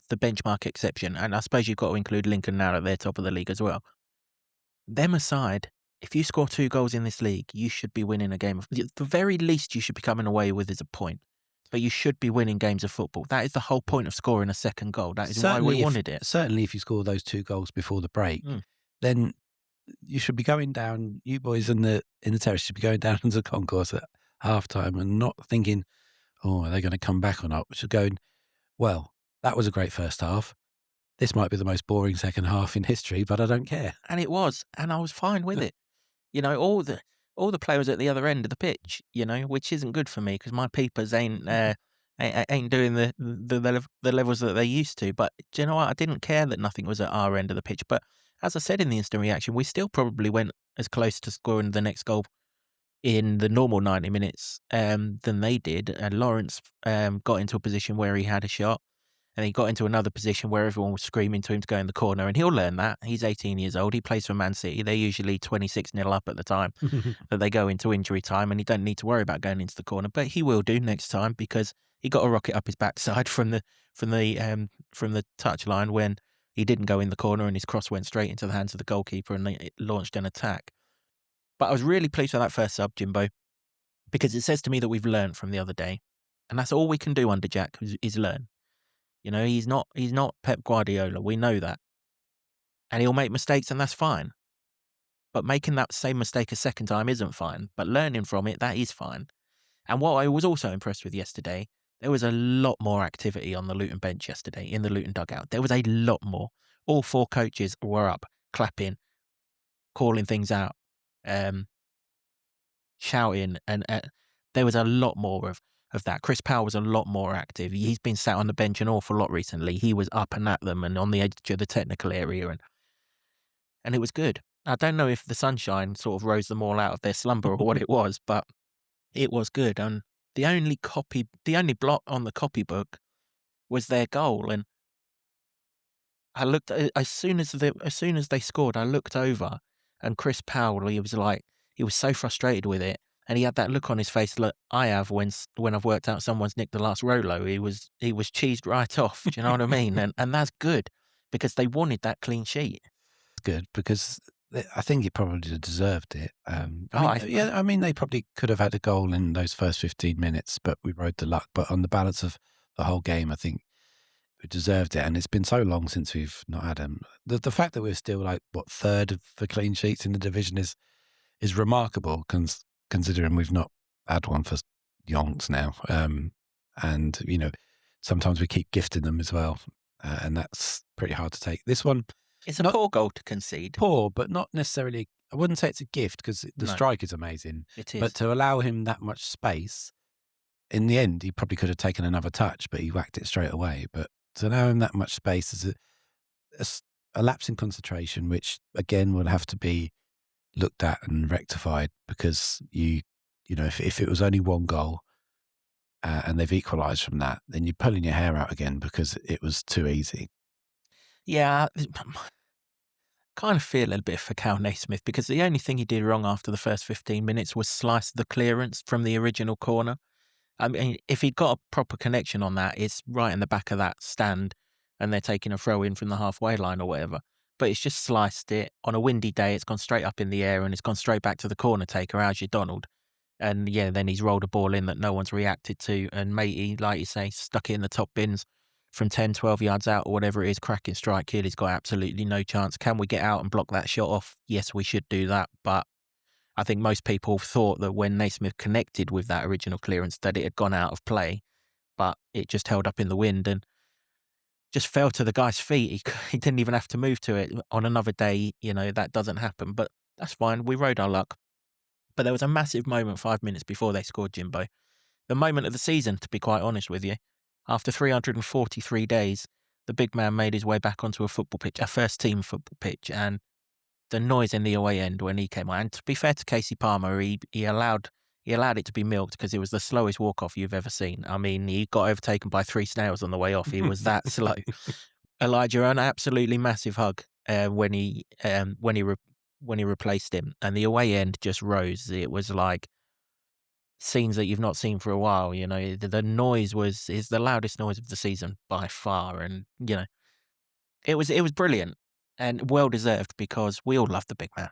benchmark exception, and I suppose you've got to include Lincoln now that they're top of the league as well. Them aside, if you score 2 goals in this league, you should be winning a game of, the very least you should be coming away with is a point. But you should be winning games of football. That is the whole point of scoring a second goal. That is why we wanted it. Certainly if you score those 2 goals before the break, then you should be going down, you boys in the terrace should be going down into the concourse at half-time and not thinking, oh, are they going to come back or not? Which is going, well, that was a great first half. This might be the most boring second half in history, but I don't care. And it was, and I was fine with it. All the players at the other end of the pitch, which isn't good for me because my peepers ain't doing the levels that they used to. But do you know what? I didn't care that nothing was at our end of the pitch. But as I said in the instant reaction, we still probably went as close to scoring the next goal in the normal 90 minutes than they did. And Lawrence got into a position where he had a shot. And he got into another position where everyone was screaming to him to go in the corner. And he'll learn that. He's 18 years old. He plays for Man City. They're usually 26-0 up at the time that they go into injury time. And he don't need to worry about going into the corner. But he will do next time because he got a rocket up his backside from the touchline when he didn't go in the corner and his cross went straight into the hands of the goalkeeper and it launched an attack. But I was really pleased with that first sub, Jimbo, because it says to me that we've learned from the other day. And that's all we can do under Jack is learn. He's not Pep Guardiola. We know that. And he'll make mistakes and that's fine. But making that same mistake a second time isn't fine. But learning from it, that is fine. And what I was also impressed with yesterday, there was a lot more activity on the Luton bench yesterday, in the Luton dugout. There was a lot more. All 4 coaches were up, clapping, calling things out, shouting. And there was a lot more of of that. Chris Powell was a lot more active. He's been sat on the bench an awful lot recently. He was up and at them and on the edge of the technical area, and it was good. I don't know if the sunshine sort of rose them all out of their slumber or what it was, but it was good. And the only blot on the copybook was their goal. And I looked as soon as they scored, I looked over, and Chris Powell, he was so frustrated with it, and he had that look on his face that I have when I've worked out someone's nicked the last Rolo. He was cheesed right off. Do you know what I mean? And that's good because they wanted that clean sheet. It's good because I think he probably deserved it. I mean, they probably could have had a goal in those first 15 minutes, but we rode the luck. But on the balance of the whole game, I think we deserved it. And it's been so long since we've not had him. The fact that we're still like third for clean sheets in the division is remarkable, considering we've not had one for yonks now. And sometimes we keep gifting them as well, and that's pretty hard to take. This one, it's a poor goal to concede. Poor, but not necessarily. I wouldn't say it's a gift because the strike is amazing. It is. But to allow him that much space, in the end, he probably could have taken another touch, but he whacked it straight away. But to allow him that much space is a lapse in concentration, which again will have to be looked at and rectified because if it was only one goal and they've equalised from that, then you're pulling your hair out again because it was too easy. Yeah. Kind of feel a little bit for Cal Naismith because the only thing he did wrong after the first 15 minutes was slice the clearance from the original corner. I mean, if he'd got a proper connection on that, it's right in the back of that stand and they're taking a throw in from the halfway line or whatever. But it's just sliced it. On a windy day, it's gone straight up in the air and it's gone straight back to the corner taker, how's your Donald? And yeah, then he's rolled a ball in that no one's reacted to. And Matey, like you say, stuck it in the top bins from 10, 12 yards out or whatever it is, cracking strike. He's got absolutely no chance. Can we get out and block that shot off? Yes, we should do that. But I think most people thought that when Naismith connected with that original clearance that it had gone out of play, but it just held up in the wind and just fell to the guy's feet. He didn't even have to move to it. On another day, that doesn't happen, but that's fine. We rode our luck. But there was a massive moment 5 minutes before they scored, Jimbo. The moment of the season, to be quite honest with you. After 343 days, the big man made his way back onto a football pitch, a first-team football pitch, and the noise in the away end when he came on. And to be fair to Casey Palmer, he allowed it to be milked because it was the slowest walk-off you've ever seen. I mean, he got overtaken by 3 snails on the way off. He was that slow. Elijah, an absolutely massive hug when he replaced him, and the away end just rose. It was like scenes that you've not seen for a while. The noise is the loudest noise of the season by far, and it was brilliant and well deserved because we all love the big man.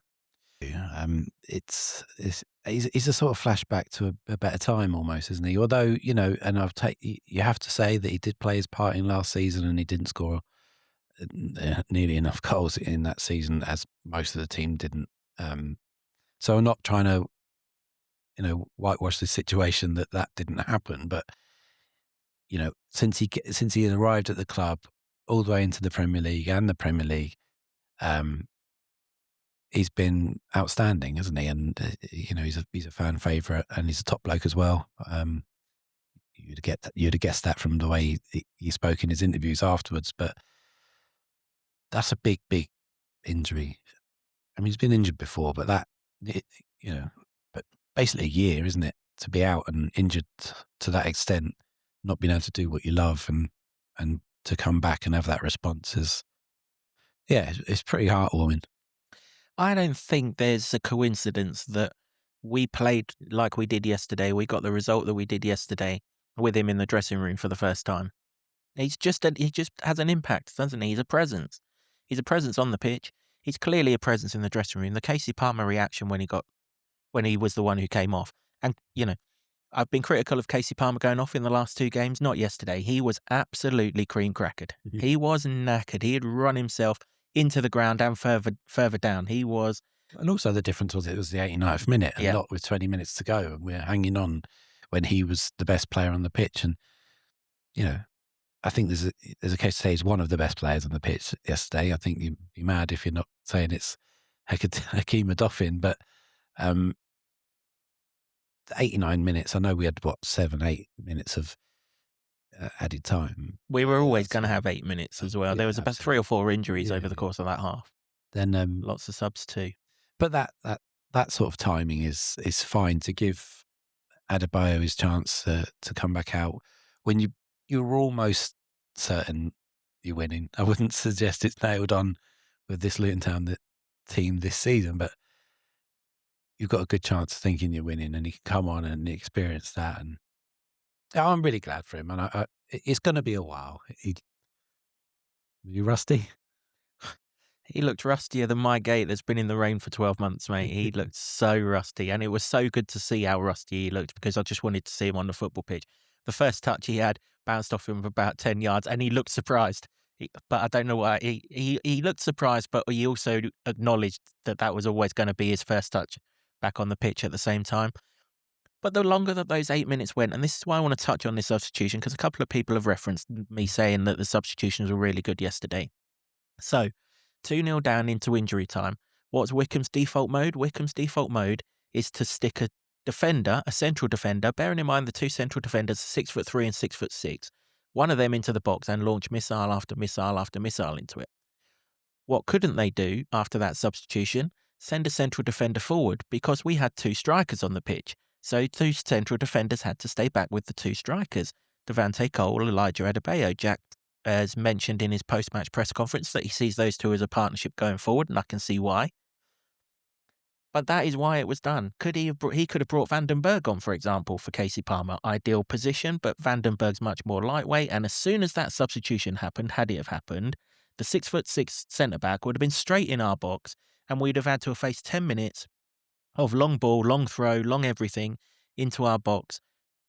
Yeah, he's a sort of flashback to a better time almost, isn't he? Although and you have to say that he did play his part in last season, and he didn't score nearly enough goals in that season as most of the team didn't. So I'm not trying to whitewash the situation that didn't happen, but since he had arrived at the club all the way into the Premier League and the Premier League, he's been outstanding, hasn't he? And he's a fan favourite, and he's a top bloke as well. You'd have guessed that from the way he spoke in his interviews afterwards. But that's a big injury. I mean, he's been injured before, but but basically a year, isn't it, to be out and injured to that extent, not being able to do what you love, and to come back and have that response it's pretty heartwarming. I don't think there's a coincidence that we played like we did yesterday. We got the result that we did yesterday with him in the dressing room for the first time. He just has an impact, doesn't he? He's a presence. He's a presence on the pitch. He's clearly a presence in the dressing room. The Casey Palmer reaction when he was the one who came off. And, I've been critical of Casey Palmer going off in the last 2 games, not yesterday. He was absolutely cream crackered. Mm-hmm. He was knackered. He had run himself into the ground and further down. He was. And also the difference was it was the 89th minute and not with 20 minutes to go. And we're hanging on when he was the best player on the pitch. And, I think there's a case to say he's one of the best players on the pitch yesterday. I think you'd be mad if you're not saying it's Hakeem Odoffin, but 89 minutes. I know we had, 7, 8 minutes of added time. We were always That's going to fine. have 8 minutes as well. Yeah, There was about 3 absolutely. or 4 injuries Yeah, over the yeah. course of that half. Then, Lots of subs too. but that sort of timing is fine to give Adebayo his chance to come back out when you're almost certain you're winning. I wouldn't suggest it's nailed on with this Luton Town team this season, but you've got a good chance of thinking you're winning, and he can come on and experience that. And I'm really glad for him. And it's going to be a while. You rusty? He looked rustier than my gate that's been in the rain for 12 months, mate. He looked so rusty, and it was so good to see how rusty he looked because I just wanted to see him on the football pitch. The first touch he had bounced off him for about 10 yards, and he looked surprised. But I don't know why. He looked surprised, but he also acknowledged that that was always going to be his first touch back on the pitch at the same time. But the longer that those 8 minutes went, and this is why I want to touch on this substitution, because a couple of people have referenced me saying that the substitutions were really good yesterday. So, 2-0 down into injury time. What's Wickham's default mode? Wickham's default mode is to stick a defender, a central defender, bearing in mind the two central defenders are 6'3" and 6'6", one of them into the box and launch missile after missile after missile into it. What couldn't they do after that substitution? Send a central defender forward because we had 2 strikers on the pitch. So 2 central defenders had to stay back with the 2 strikers. Devante Cole, Elijah Adebayo. Jack has mentioned in his post-match press conference that he sees those 2 as a partnership going forward, and I can see why. But that is why it was done. He could have brought Vandenberg on, for example, for Casey Palmer. Ideal position, but Vandenberg's much more lightweight. And as soon as that substitution happened, had it have happened, the 6'6" centre-back would have been straight in our box, and we'd have had to have faced 10 minutes of long ball, long throw, long everything into our box.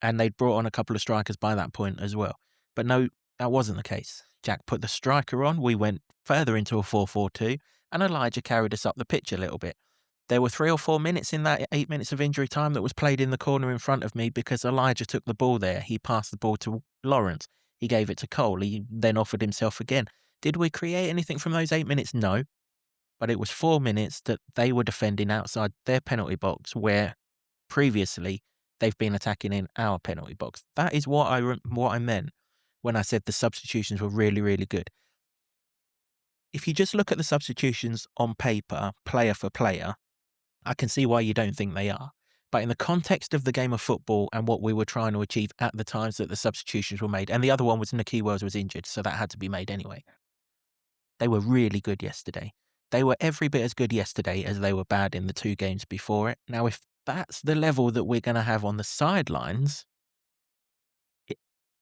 And they'd brought on a couple of strikers by that point as well. But no, that wasn't the case. Jack put the striker on. We went further into a 4-4-2, and Elijah carried us up the pitch a little bit. There were 3 or 4 minutes in that 8 minutes of injury time that was played in the corner in front of me because Elijah took the ball there. He passed the ball to Lawrence. He gave it to Cole. He then offered himself again. Did we create anything from those 8 minutes? No. But it was 4 minutes that they were defending outside their penalty box where previously they've been attacking in our penalty box. That is what I meant when I said the substitutions were really, really good. If you just look at the substitutions on paper, player for player, I can see why you don't think they are. But in the context of the game of football and what we were trying to achieve at the times that the substitutions were made, and the other one was Nicky Wells was injured, so that had to be made anyway. They were really good yesterday. They were every bit as good yesterday as they were bad in the 2 games before it. Now, if that's the level that we're going to have on the sidelines,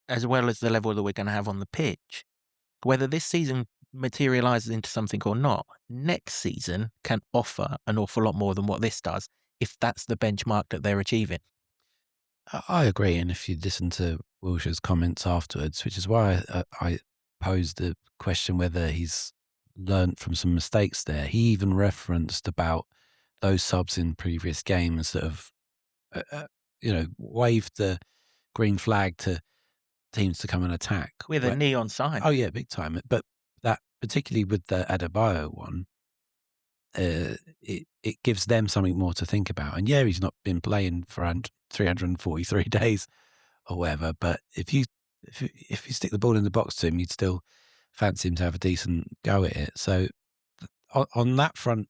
as well as the level that we're going to have on the pitch, whether this season materialises into something or not, next season can offer an awful lot more than what this does, if that's the benchmark that they're achieving. I agree. And if you listen to Wilshere's comments afterwards, which is why I posed the question whether he's learnt from some mistakes there. He even referenced about those subs in previous games that have, waved the green flag to teams to come and attack. With a neon sign. Oh yeah, big time. But that particularly with the Adebayo one, it gives them something more to think about. And yeah, he's not been playing for 343 days or whatever. But if you stick the ball in the box to him, you'd still fancy him to have a decent go at it. So on that front,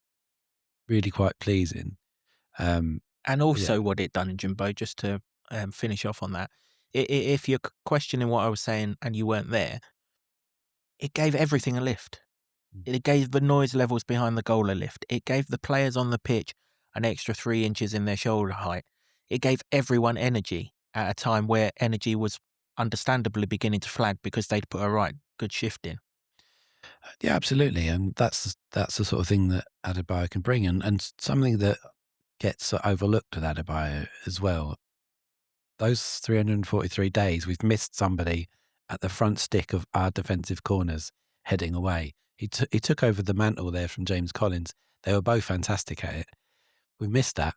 really quite pleasing. And also what it done, Jimbo, just to finish off on that, if you're questioning what I was saying and you weren't there, it gave everything a lift. It gave the noise levels behind the goal a lift. It gave the players on the pitch an extra 3 inches in their shoulder height. It gave everyone energy at a time where energy was understandably beginning to flag because they'd put a right good shift in. Yeah, absolutely. And that's the sort of thing that Adebayo can bring. And something that gets overlooked with Adebayo as well. Those 343 days, we've missed somebody at the front stick of our defensive corners heading away. He took over the mantle there from James Collins. They were both fantastic at it. We missed that,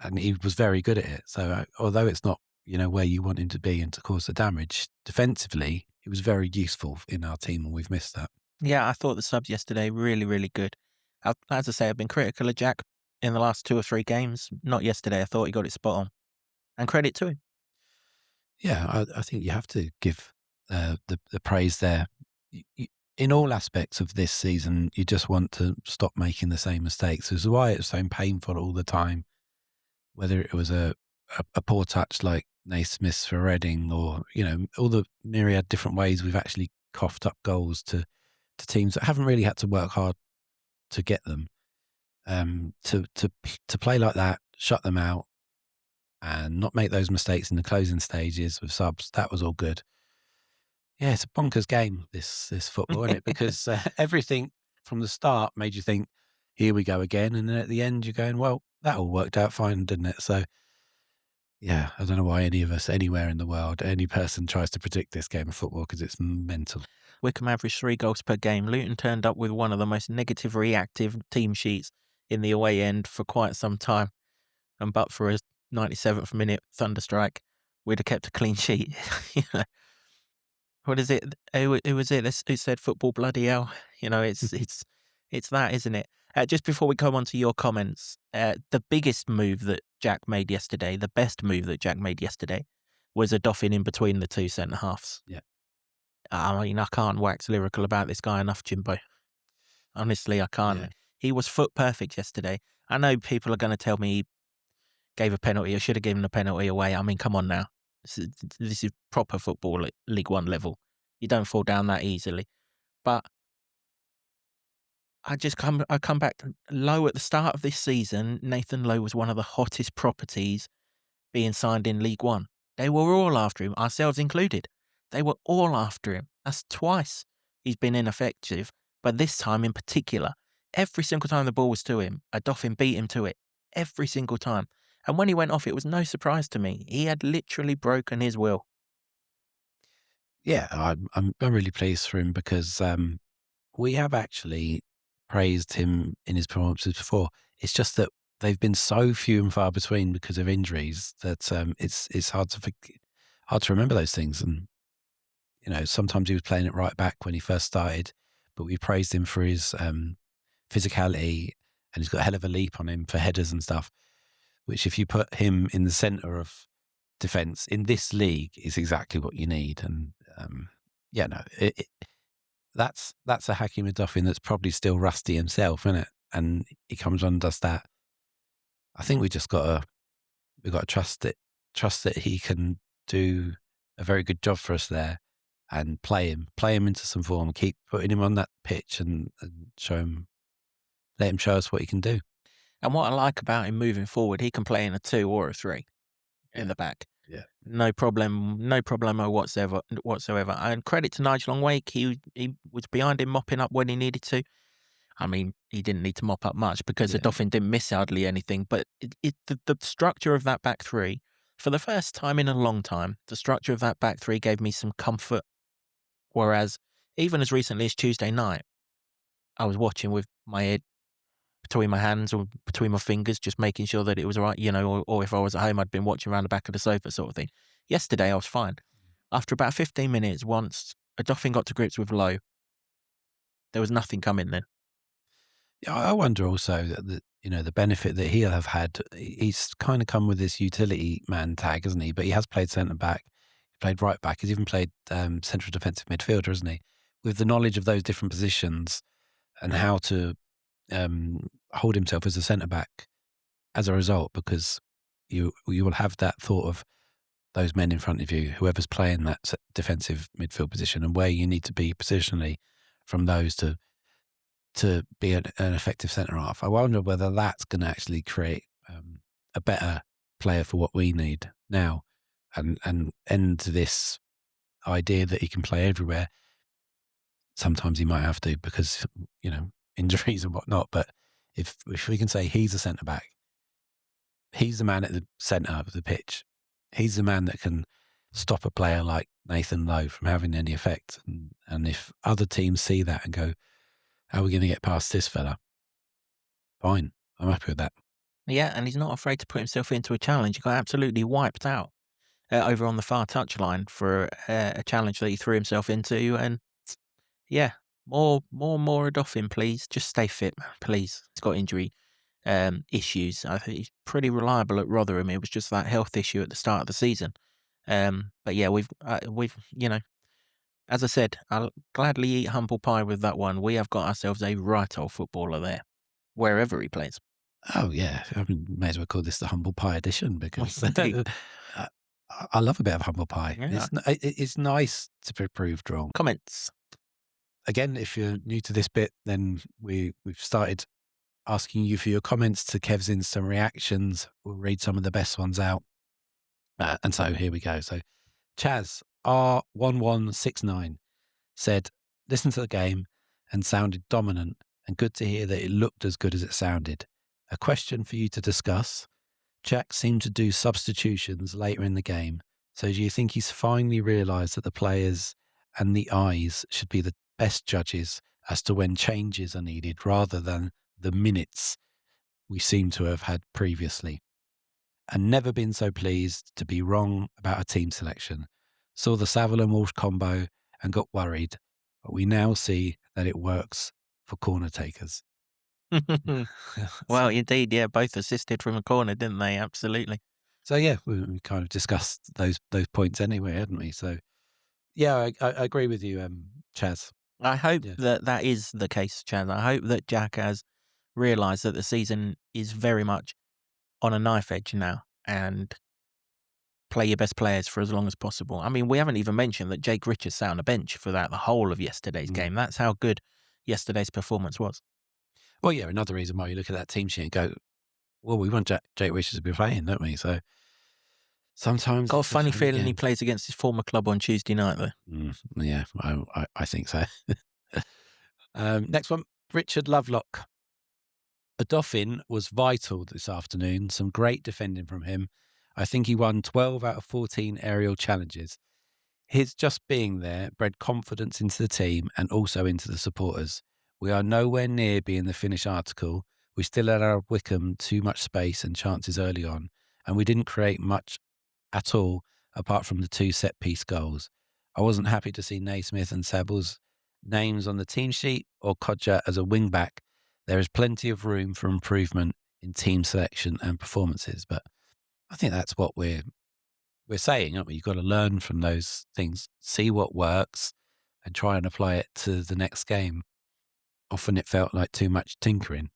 and he was very good at it. So although it's not, where you want him to be and to cause the damage, defensively, he was very useful in our team, and we've missed that. Yeah, I thought the subs yesterday really, really good. As I say, I've been critical of Jack in the last 2 or 3 games. Not yesterday. I thought he got it spot on. and credit to him. Yeah, I think you have to give the praise there. In all aspects of this season, you just want to stop making the same mistakes. This is why it's so painful all the time, whether it was a poor touch like Naismith's for Reading, or all the myriad different ways we've actually coughed up goals to teams that haven't really had to work hard to get them. To play like that, shut them out, and not make those mistakes in the closing stages with subs, that was all good. Yeah, it's a bonkers game, this football, isn't it? Because everything from the start made you think, here we go again. And then at the end, you're going, well, that all worked out fine, didn't it? So, yeah, I don't know why any of us anywhere in the world, any person tries to predict this game of football, because it's mental. Wickham averaged 3 goals per game. Luton turned up with one of the most negative reactive team sheets in the away end for quite some time. And but for a 97th minute thunderstrike, we'd have kept a clean sheet. What is it? Who was it? Who said football bloody hell? It's that, isn't it? Just before we come on to your comments, the biggest move that Jack made yesterday, the best move that Jack made yesterday, was Odoffin in between the two centre halves. Yeah. I mean, I can't wax lyrical about this guy enough, Jimbo. Honestly, I can't. Yeah. He was foot perfect yesterday. I know people are going to tell me he gave a penalty or should have given a penalty away. I mean, come on now. This is proper football at League One level. You don't fall down that easily. But I come back to Lowe at the start of this season. Nathan Lowe was one of the hottest properties being signed in League One. They were all after him, ourselves included. They were all after him. That's twice he's been ineffective, but this time in particular, every single time the ball was to him, Odoffin beat him to it. Every single time. And when he went off, it was no surprise to me. He had literally broken his will. Yeah, I'm really pleased for him, because we have actually praised him in his performances before. It's just that they've been so few and far between because of injuries that it's hard to remember those things. And sometimes he was playing it right back when he first started, but we praised him for his physicality, and he's got a hell of a leap on him for headers and stuff, which if you put him in the centre of defence in this league is exactly what you need. And that's a Hakeem Odoffin that's probably still rusty himself, isn't it? And he comes on and does that. I think we've got to trust that he can do a very good job for us there, and play him into some form, keep putting him on that pitch, and let him show us what he can do. And what I like about him moving forward, he can play in a 2 or a 3 in the back. Yeah. No problemo whatsoever. And credit to Nigel Longwake. He was behind him, mopping up when he needed to. I mean, he didn't need to mop up much because Odoffin didn't miss hardly anything. But the structure of that back three, for the first time in a long time, the structure of that back three gave me some comfort. Whereas even as recently as Tuesday night, I was watching with my head between my hands or between my fingers, just making sure that it was right, or if I was at home, I'd been watching around the back of the sofa sort of thing. Yesterday, I was fine. After about 15 minutes, once Odoffin got to grips with Lowe, there was nothing coming then. Yeah, I wonder also that the benefit that he'll have had. He's kind of come with this utility man tag, hasn't he? But he has played centre back, he played right back, he's even played central defensive midfielder, hasn't he? With the knowledge of those different positions and how to hold himself as a centre back as a result, because you will have that thought of those men in front of you, whoever's playing that defensive midfield position, and where you need to be positionally from those to be an effective centre half. I wonder whether that's going to actually create a better player for what we need now, and end this idea that he can play everywhere. Sometimes he might have to, because injuries and whatnot. But if we can say he's a centre back, he's the man at the centre of the pitch. He's the man that can stop a player like Nathan Lowe from having any effect. And if other teams see that and go, how are we going to get past this fella? Fine. I'm happy with that. Yeah, and he's not afraid to put himself into a challenge. He got absolutely wiped out over on the far touchline for a challenge that he threw himself into. And yeah, more Odoffin, please. Just stay fit, man, please. He's got injury issues. I think he's pretty reliable at Rotherham. It was just that health issue at the start of the season. But yeah, we've as I said, I'll gladly eat humble pie with that one. We have got ourselves a right old footballer there, wherever he plays. Oh, yeah. I mean, may as well call this the humble pie edition because Indeed. I I love a bit of humble pie. Yeah. It's nice to be proved wrong. Comments. Again, if you're new to this bit, then we've started asking you for your comments to Kev's instant reactions. We'll read some of the best ones out. And so here we go. So Chaz R1169 said, listen to the game and sounded dominant and good to hear that it looked as good as it sounded. A question for you to discuss. Jack seemed to do substitutions later in the game. So do you think he's finally realised that the players and the eyes should be the best judges as to when changes are needed rather than the minutes we seem to have had previously? And never been so pleased to be wrong about a team selection. Saw the Savile and Walsh combo and got worried, but we now see that it works for corner takers. Well, indeed, yeah, both assisted from a corner, didn't they? Absolutely. So yeah, we kind of discussed those points anyway, hadn't we? So yeah, I agree with you, Chaz. I hope Yeah. that is the case, Chaz. I hope that Jack has realised that the season is very much on a knife edge now and play your best players for as long as possible. I mean, we haven't even mentioned that Jake Richards sat on a bench for the whole of yesterday's game. That's how good yesterday's performance was. Well, yeah, another reason why you look at that team sheet and go, well, we want Jake Richards to be playing, don't we? So sometimes Got a it's just funny one of the feeling he games. plays against his former club on Tuesday night, though. Yeah, I think so. Next one, Richard Lovelock. Odoffin was vital this afternoon. Some great defending from him. I think he won 12 out of 14 aerial challenges. His just being there bred confidence into the team and also into the supporters. We are nowhere near being the finished article. We still allowed Wickham too much space and chances early on, and we didn't create much at all apart from the 2 set-piece goals. I wasn't happy to see Naismith and Sable's names on the team sheet or Kodja as a wing-back. There is plenty of room for improvement in team selection and performances, but I think that's what we're saying, aren't we? You've got to learn from those things, see what works, and try and apply it to the next game. Often it felt like too much tinkering.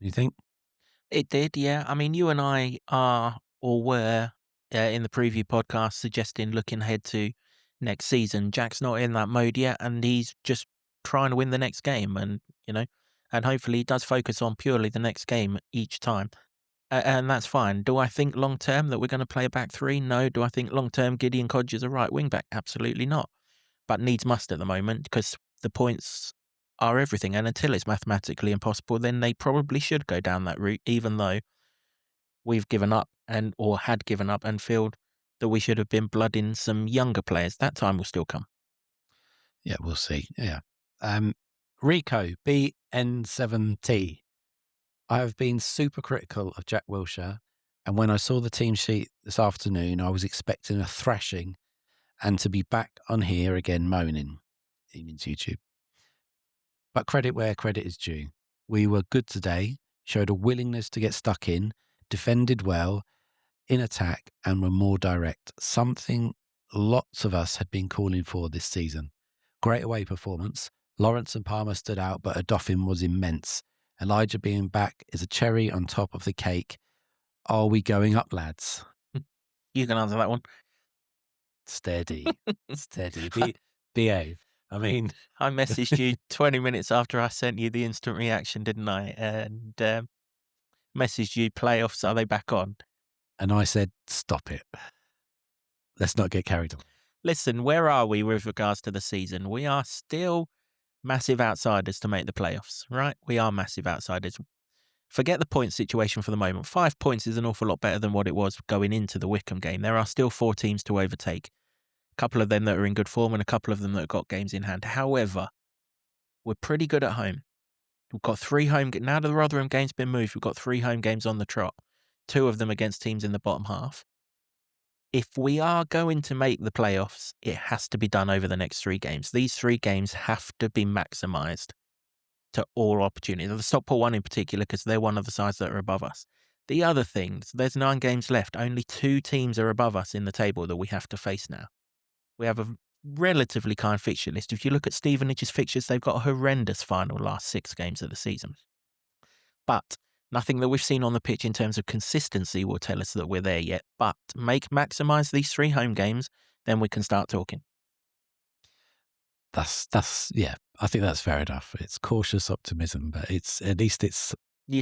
You think? It did, yeah. I mean, you and I are or were in the preview podcast suggesting looking ahead to next season. Jack's not in that mode yet, and he's just trying to win the next game, and and hopefully he does focus on purely the next game each time, and that's fine. Do I think long term that we're going to play a back three? No. Do I think long term Gideon Kodge is a right wing back? Absolutely not. But needs must at the moment because the points are everything. And until it's mathematically impossible, then they probably should go down that route, even though we've given up or had given up and feel that we should have been blooding some younger players. That time will still come. Yeah, we'll see. Yeah. Rico, BN7T. I have been super critical of Jack Wilshere, and when I saw the team sheet this afternoon, I was expecting a thrashing and to be back on here again moaning. He means YouTube. But credit where credit is due. We were good today, showed a willingness to get stuck in, defended well, in attack, and were more direct. Something lots of us had been calling for this season. Great away performance. Lawrence and Palmer stood out, but Odoffin was immense. Elijah being back is a cherry on top of the cake. Are we going up, lads? You can answer that one. Steady. Steady. Behave. I mean, I messaged you 20 minutes after I sent you the instant reaction, didn't I? And messaged you, playoffs, are they back on? and I said, stop it. Let's not get carried on. Listen, where are we with regards to the season? We are still massive outsiders to make the playoffs, right? We are massive outsiders. Forget the point situation for the moment. 5 points is an awful lot better than what it was going into the Wickham game. There are still 4 teams to overtake. A couple of them that are in good form and a couple of them that have got games in hand. However, we're pretty good at home. We've got 3 home games. Now that the Rotherham game's been moved, we've got 3 home games on the trot. 2 of them against teams in the bottom half. If we are going to make the playoffs, it has to be done over the next 3 games. These 3 games have to be maximised. to all opportunities. The Stockport one in particular, because they're one of the sides that are above us. The other things, there's 9 games left. Only 2 teams are above us in the table that we have to face now. We have a relatively kind fixture list. If you look at Stevenage's fixtures, they've got a horrendous final last 6 games of the season. But nothing that we've seen on the pitch in terms of consistency will tell us that we're there yet. But maximise these 3 home games, then we can start talking. Yeah, I think that's fair enough. It's cautious optimism, but at least it's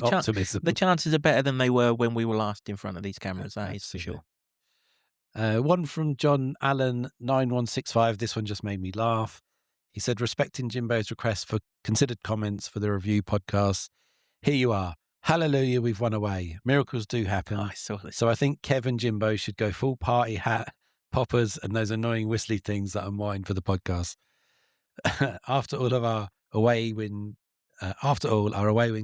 optimism. The chances are better than they were when we were last in front of these cameras, that is for sure. One from John Allen 9165. This one just made me laugh. He said, respecting Jimbo's request for considered comments for the review podcast, here you are. Hallelujah, we've won away. Miracles do happen. Oh, I saw this. So I think Kev and Jimbo should go full party hat, poppers, and those annoying whistly things that unwind for the podcast. After all, our away win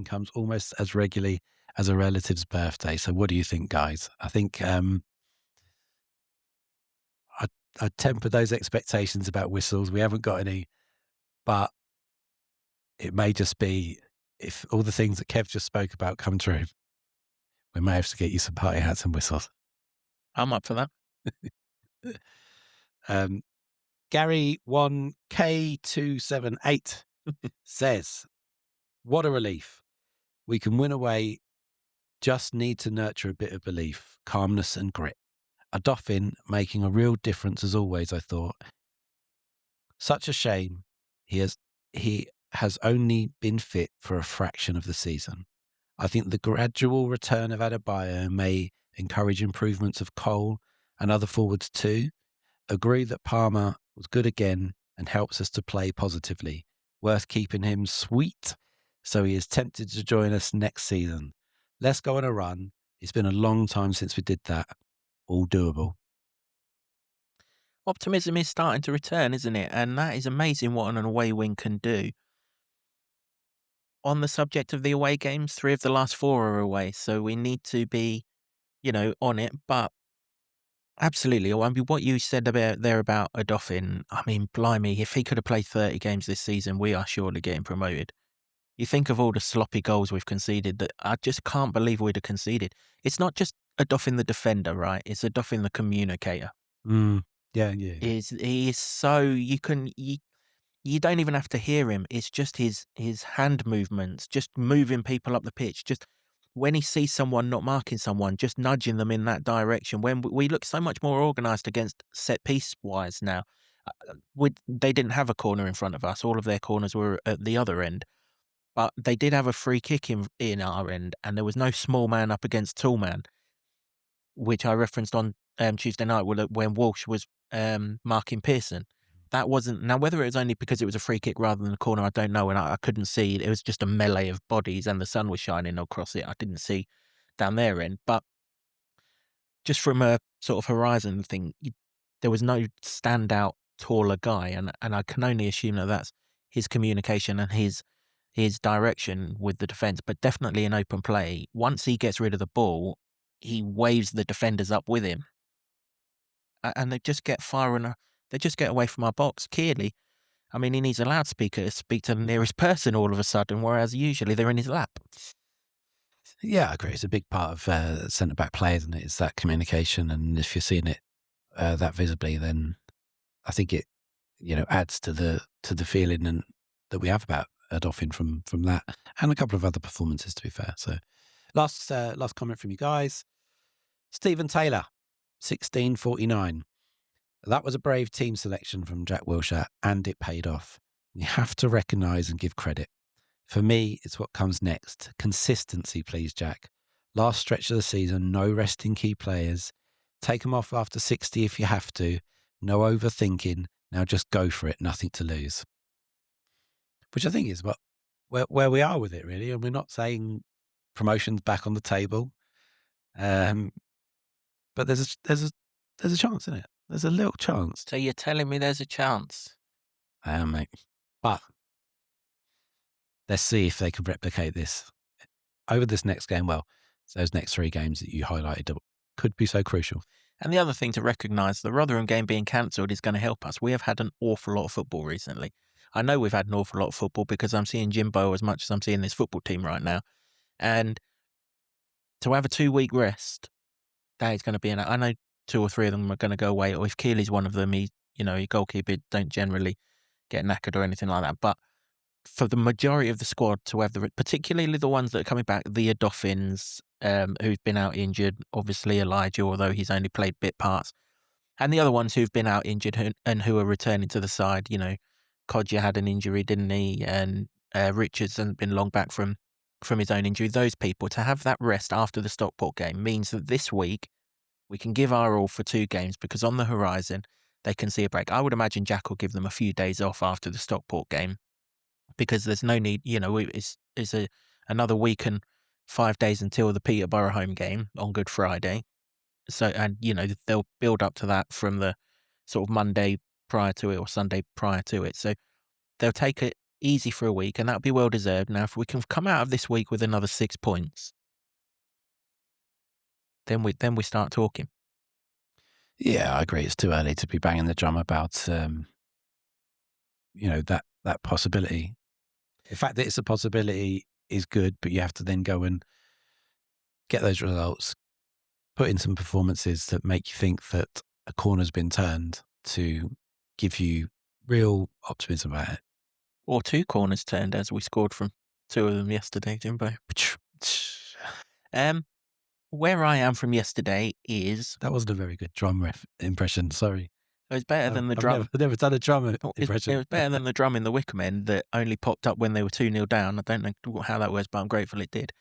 comes almost as regularly as a relative's birthday. So what do you think, guys? I think I temper those expectations about whistles. We haven't got any, but it may just be, if all the things that Kev just spoke about come true, we may have to get you some party hats and whistles. I'm up for that. Gary 1K278 says, what a relief. We can win away, just need to nurture a bit of belief, calmness and grit. Odoffin making a real difference as always, I thought. Such a shame he has only been fit for a fraction of the season. I think the gradual return of Adebayo may encourage improvements of Cole and other forwards too. Agree that Palmer was good again and helps us to play positively. Worth keeping him sweet so he is tempted to join us next season. Let's go on a run. It's been a long time since we did that. All doable. Optimism is starting to return, isn't it? And that is amazing what an away win can do. On the subject of the away games, 3 of the last 4 are away, so we need to be, on it. But absolutely, I mean, what you said about Odoffin, I mean, blimey, if he could have played 30 games this season, we are surely getting promoted. You think of all the sloppy goals we've conceded that I just can't believe we'd have conceded. It's not just Odoffin the defender, right? It's Odoffin the communicator. Yeah. He is so, you don't even have to hear him. It's just his hand movements, just moving people up the pitch. Just when he sees someone not marking someone, just nudging them in that direction. When we look so much more organised against set piece wise now, they didn't have a corner in front of us. All of their corners were at the other end, but they did have a free kick in our end, and there was no small man up against tall man, which I referenced on Tuesday night when Walsh was marking Pearson. That wasn't, now whether it was only because it was a free kick rather than a corner, I don't know, and I couldn't see. It was just a melee of bodies and the sun was shining across it. I didn't see down their end, but just from a sort of horizon thing, there was no standout taller guy, and I can only assume that that's his communication and his direction with the defence, but definitely in open play. Once he gets rid of the ball, he waves the defenders up with him, and they just get they just get away from our box. Kearley, I mean, he needs a loudspeaker to speak to the nearest person all of a sudden, whereas usually they're in his lap. Yeah, I agree. It's a big part of centre-back play, isn't it? It's that communication, and if you're seeing it that visibly, then I think it, adds to the feeling that we have about Odoffin from that, and a couple of other performances, to be fair. So, last comment from you guys. Stephen Taylor, 1649. That was a brave team selection from Jack Wilshere, and it paid off. You have to recognise and give credit. For me, it's what comes next. Consistency, please, Jack. Last stretch of the season, no resting key players. Take them off after 60 if you have to. No overthinking. Now just go for it. Nothing to lose. Which I think is where we are with it, really. And we're not saying promotion's back on the table. But there's a chance, isn't it? There's a little chance. So you're telling me there's a chance? I am, mate. But let's see if they can replicate this over this next game. Well, those next 3 games that you highlighted could be so crucial. And the other thing to recognise, the Rotherham game being cancelled is going to help us. We have had an awful lot of football recently. I know we've had an awful lot of football because I'm seeing Jimbo as much as I'm seeing this football team right now. And to have a 2-week rest, that is going to be I know 2 or 3 of them are going to go away, or if Keely's one of them, your goalkeeper don't generally get knackered or anything like that. But for the majority of the squad to have particularly the ones that are coming back, the Odoffins, who've been out injured, obviously Elijah, although he's only played bit parts, and the other ones who've been out injured and who are returning to the side. Kodja had an injury, didn't he? And Richards hasn't been long back from his own injury. Those people, to have that rest after the Stockport game means that this week we can give our all for 2 games, because on the horizon they can see a break. I would imagine Jack will give them a few days off after the Stockport game, because there's no need. It's another week and 5 days until the Peterborough home game on Good Friday. So, and they'll build up to that from the sort of Monday prior to it or Sunday prior to it. So they'll take it easy for a week, and that'll be well deserved. Now, if we can come out of this week with another 6 points, then we start talking. Yeah, I agree. It's too early to be banging the drum about that possibility. The fact that it's a possibility is good, but you have to then go and get those results, put in some performances that make you think that a corner's been turned, to give you real optimism about it. Or 2 corners turned, as we scored from 2 of them yesterday, Jimbo. Where I am from yesterday is... That wasn't a very good drum impression, sorry. It was better than the drum. I've never done a drum impression. It was better than the drum in the Wickham end that only popped up when they were 2-0 down. I don't know how that was, but I'm grateful it did.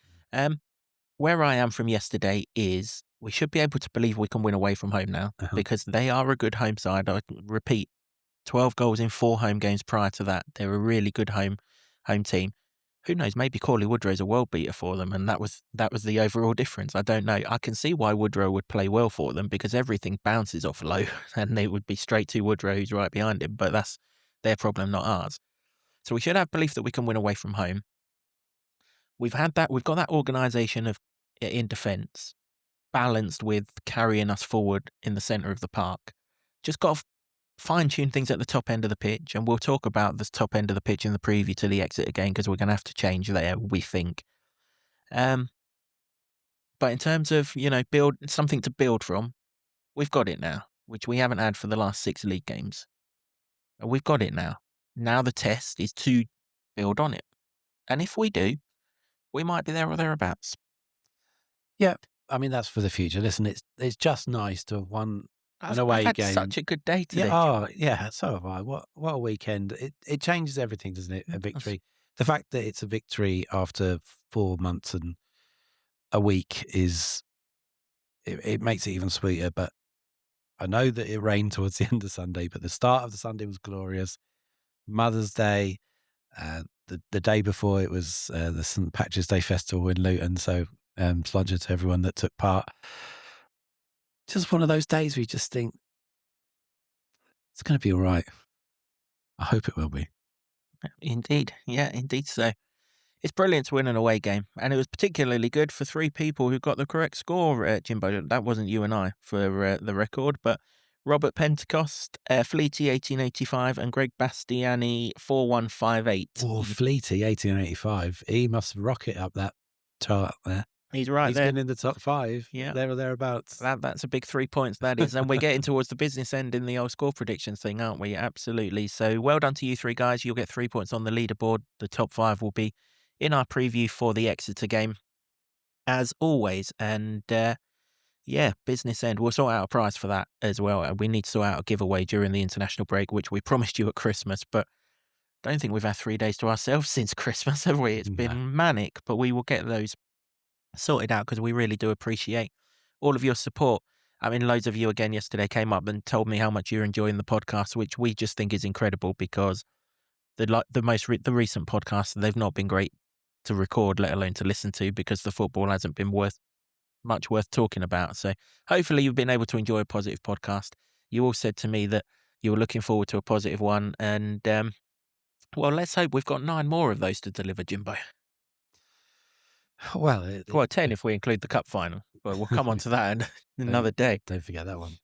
Where I am from yesterday is we should be able to believe we can win away from home now, because they are a good home side. I repeat, 12 goals in 4 home games prior to that. They're a really good home team. Who knows? Maybe Corley Woodrow's a world beater for them, and that was the overall difference. I don't know. I can see why Woodrow would play well for them, because everything bounces off low, and it would be straight to Woodrow, who's right behind him. But that's their problem, not ours. So we should have belief that we can win away from home. We've got that organisation in defence, balanced with carrying us forward in the centre of the park. Just got to fine-tune things at the top end of the pitch, and we'll talk about the top end of the pitch in the preview to the Exeter game, because we're going to have to change there, we think. But in terms of, build something to build from, we've got it now, which we haven't had for the last 6 league games. We've got it now. Now the test is to build on it. And if we do, we might be there or thereabouts. Yeah, I mean, that's for the future. Listen, it's just nice to have won an away I've game. had such a good day today. Yeah, so have I. What a weekend. It changes everything, doesn't it? A victory. The fact that it's a victory after 4 months and a week it makes it even sweeter. But I know that it rained towards the end of Sunday, but the start of the Sunday was glorious. Mother's Day, the day before it was the St. Patrick's Day Festival in Luton. So pleasure to everyone that took part. Just one of those days where you just think, it's going to be all right. I hope it will be. Indeed. Yeah, indeed so. It's brilliant to win an away game, and it was particularly good for 3 people who got the correct score, Jimbo. That wasn't you and I, for the record, but Robert Pentecost, Fleety 1885, and Greg Bastiani 4158. Oh, Fleety 1885. He must rocket up that chart there. He's right there. He's been in the top 5, yeah, there or thereabouts. That's a big 3 points, that is. And we're getting towards the business end in the old score predictions thing, aren't we? Absolutely. So well done to you 3 guys. You'll get 3 points on the leaderboard. The top 5 will be in our preview for the Exeter game, as always. And business end. We'll sort out a prize for that as well. We need to sort out a giveaway during the international break, which we promised you at Christmas, but I don't think we've had 3 days to ourselves since Christmas, have we? It's been manic, but we will get those sorted out, because we really do appreciate all of your support. I mean, loads of you again yesterday came up and told me how much you're enjoying the podcast, which we just think is incredible, because the recent podcasts, they've not been great to record, let alone to listen to, because the football hasn't been much worth talking about. So hopefully you've been able to enjoy a positive podcast. You all said to me that you were looking forward to a positive one, and well, let's hope we've got 9 more of those to deliver, Jimbo. Well, 10 if we include the cup final, but we'll come on to that another day. Don't forget that one.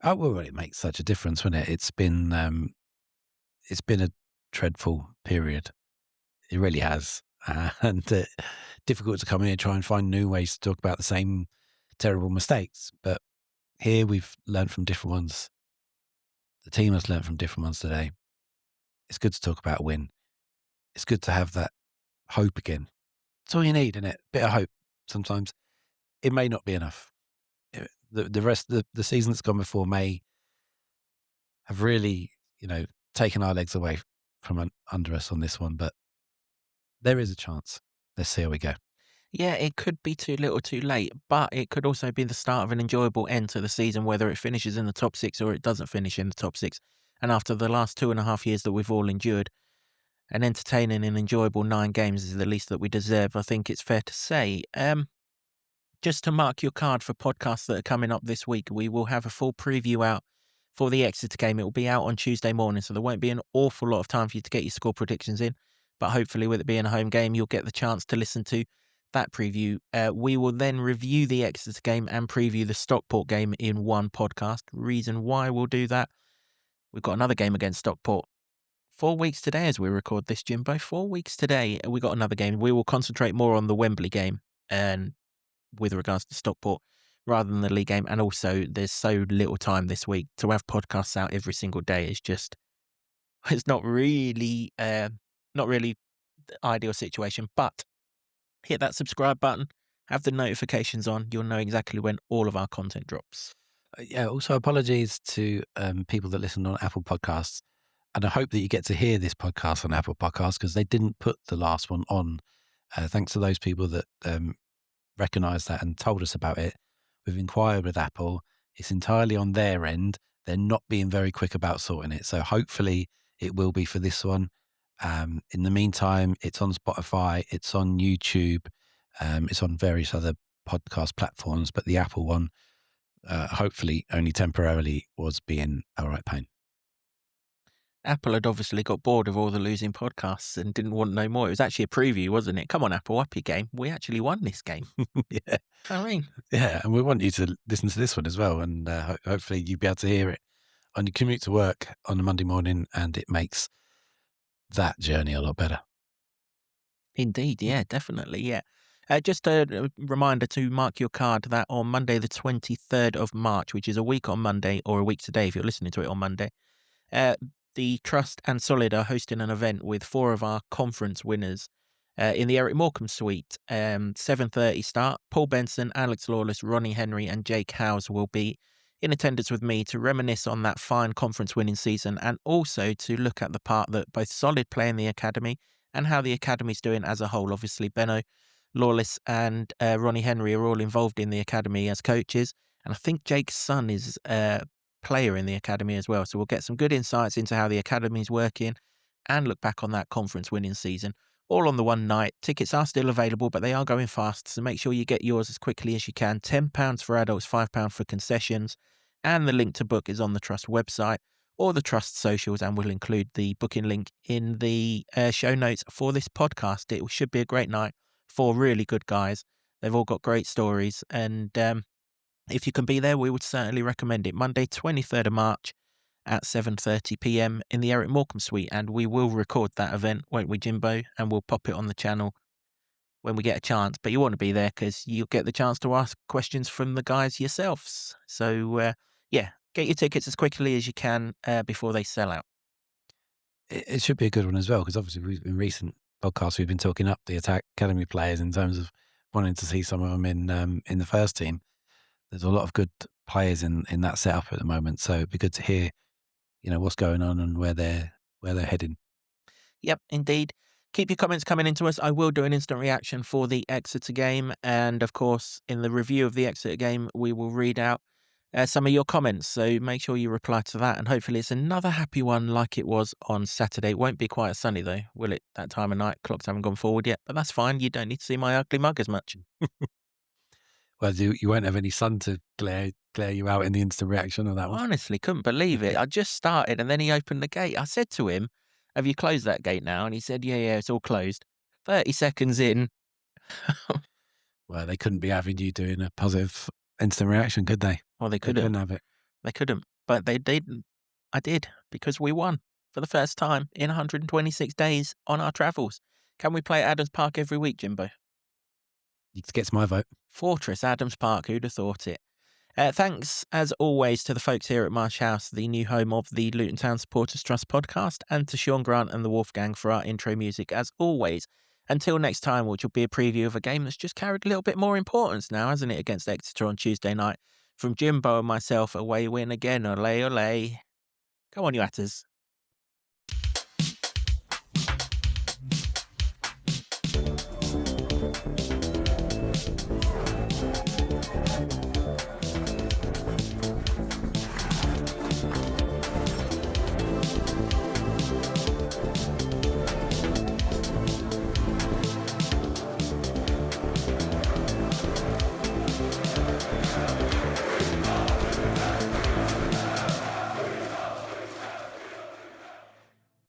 Oh, well, it makes such a difference when it's been a dreadful period. It really has. And difficult to come here and try and find new ways to talk about the same terrible mistakes. But here we've learned from different ones. The team has learned from different ones today. It's good to talk about a win. It's good to have that hope again. It's all you need, isn't it? Bit of hope. Sometimes it may not be enough. The rest of the season that's gone before may have really, taken our legs away from under us on this one, but there is a chance. Let's see how we go. Yeah, it could be too little too late, but it could also be the start of an enjoyable end to the season, whether it finishes in the top six or it doesn't finish in the top six. And after the last 2.5 years that we've all endured, an entertaining and enjoyable 9 games is the least that we deserve, I think it's fair to say. Just to mark your card for podcasts that are coming up this week, we will have a full preview out for the Exeter game. It will be out on Tuesday morning, so there won't be an awful lot of time for you to get your score predictions in. But hopefully, with it being a home game, you'll get the chance to listen to that preview. We will then review the Exeter game and preview the Stockport game in one podcast. Reason why we'll do that, we've got another game against Stockport 4 weeks today as we record this, Jimbo. 4 weeks today, we got another game. We will concentrate more on the Wembley game and with regards to Stockport rather than the league game. And also there's so little time this week to have podcasts out every single day. It's not really the ideal situation, but hit that subscribe button, have the notifications on. You'll know exactly when all of our content drops. Yeah, also apologies to people that listen on Apple Podcasts. And I hope that you get to hear this podcast on Apple Podcasts because they didn't put the last one on. Thanks to those people that recognised that and told us about it. We've inquired with Apple. It's entirely on their end. They're not being very quick about sorting it. So hopefully it will be for this one. In the meantime, it's on Spotify, it's on YouTube, it's on various other podcast platforms, but the Apple one, hopefully only temporarily, was being a right pain. Apple had obviously got bored of all the losing podcasts and didn't want no more. It was actually a preview, wasn't it? Come on, Apple, up your game. We actually won this game. Yeah. I mean, Yeah, and we want you to listen to this one as well, and hopefully you'll be able to hear it on your commute to work on a Monday morning, and it makes that journey a lot better. indeed, yeah, definitely, yeah. Just a reminder to mark your card that on Monday, the 23rd of March, which is a week on Monday, or a week today if you're listening to it on Monday, the Trust and Solid are hosting an event with 4 of our conference winners in the Eric Morecambe suite. 7:30 start. Paul Benson, Alex Lawless, Ronnie Henry and Jake Howes will be in attendance with me to reminisce on that fine conference winning season and also to look at the part that both Solid play in the academy and how the academy's doing as a whole. Obviously, Benno, Lawless and Ronnie Henry are all involved in the academy as coaches. And I think Jake's son is player in the academy as well. So we'll get some good insights into how the academy is working and look back on that conference winning season all on the one night. Tickets are still available, but they are going fast. So make sure you get yours as quickly as you can. £10 for adults, £5 for concessions. And the link to book is on the Trust website or the Trust socials. And we'll include the booking link in the show notes for this podcast. It should be a great night for really good guys. They've all got great stories. And if you can be there, we would certainly recommend it. Monday, 23rd of March at 7:30 p.m. in the Eric Morecambe suite. And we will record that event, won't we, Jimbo? And we'll pop it on the channel when we get a chance. But you want to be there because you'll get the chance to ask questions from the guys yourselves. So, yeah, get your tickets as quickly as you can before they sell out. It should be a good one as well, because obviously in recent podcasts we've been talking up the academy players in terms of wanting to see some of them in the first team. There's a lot of good players in that setup at the moment, so it'd be good to hear, what's going on and where they're heading. Yep, indeed. Keep your comments coming into us. I will do an instant reaction for the Exeter game. And of course, in the review of the Exeter game, we will read out some of your comments. So make sure you reply to that. And hopefully it's another happy one like it was on Saturday. It won't be quite as sunny though, will it? That time of night. Clocks haven't gone forward yet, but that's fine. You don't need to see my ugly mug as much. Well, you won't have any sun to glare you out in the instant reaction of that one. Honestly, couldn't believe it. I just started and then he opened the gate. I said to him, have you closed that gate now? And he said, yeah, it's all closed. 30 seconds in. Well, they couldn't be having you doing a positive instant reaction, could they? Well, they They couldn't couldn't. have it. They couldn't. But they didn't. I did because we won. for the first time in 126 days on our travels. Can we play at Adams Park every week, Jimbo? It gets my vote. Fortress, Adams Park, who'd have thought it? Thanks, as always, to the folks here at Marsh House, the new home of the Luton Town Supporters Trust podcast, and to Sean Grant and the Wolfgang for our intro music, as always. Until next time, which will be a preview of a game that's just carried a little bit more importance now, hasn't it, against Exeter on Tuesday night. From Jimbo and myself, away win again, ole ole. Come on, you Atters.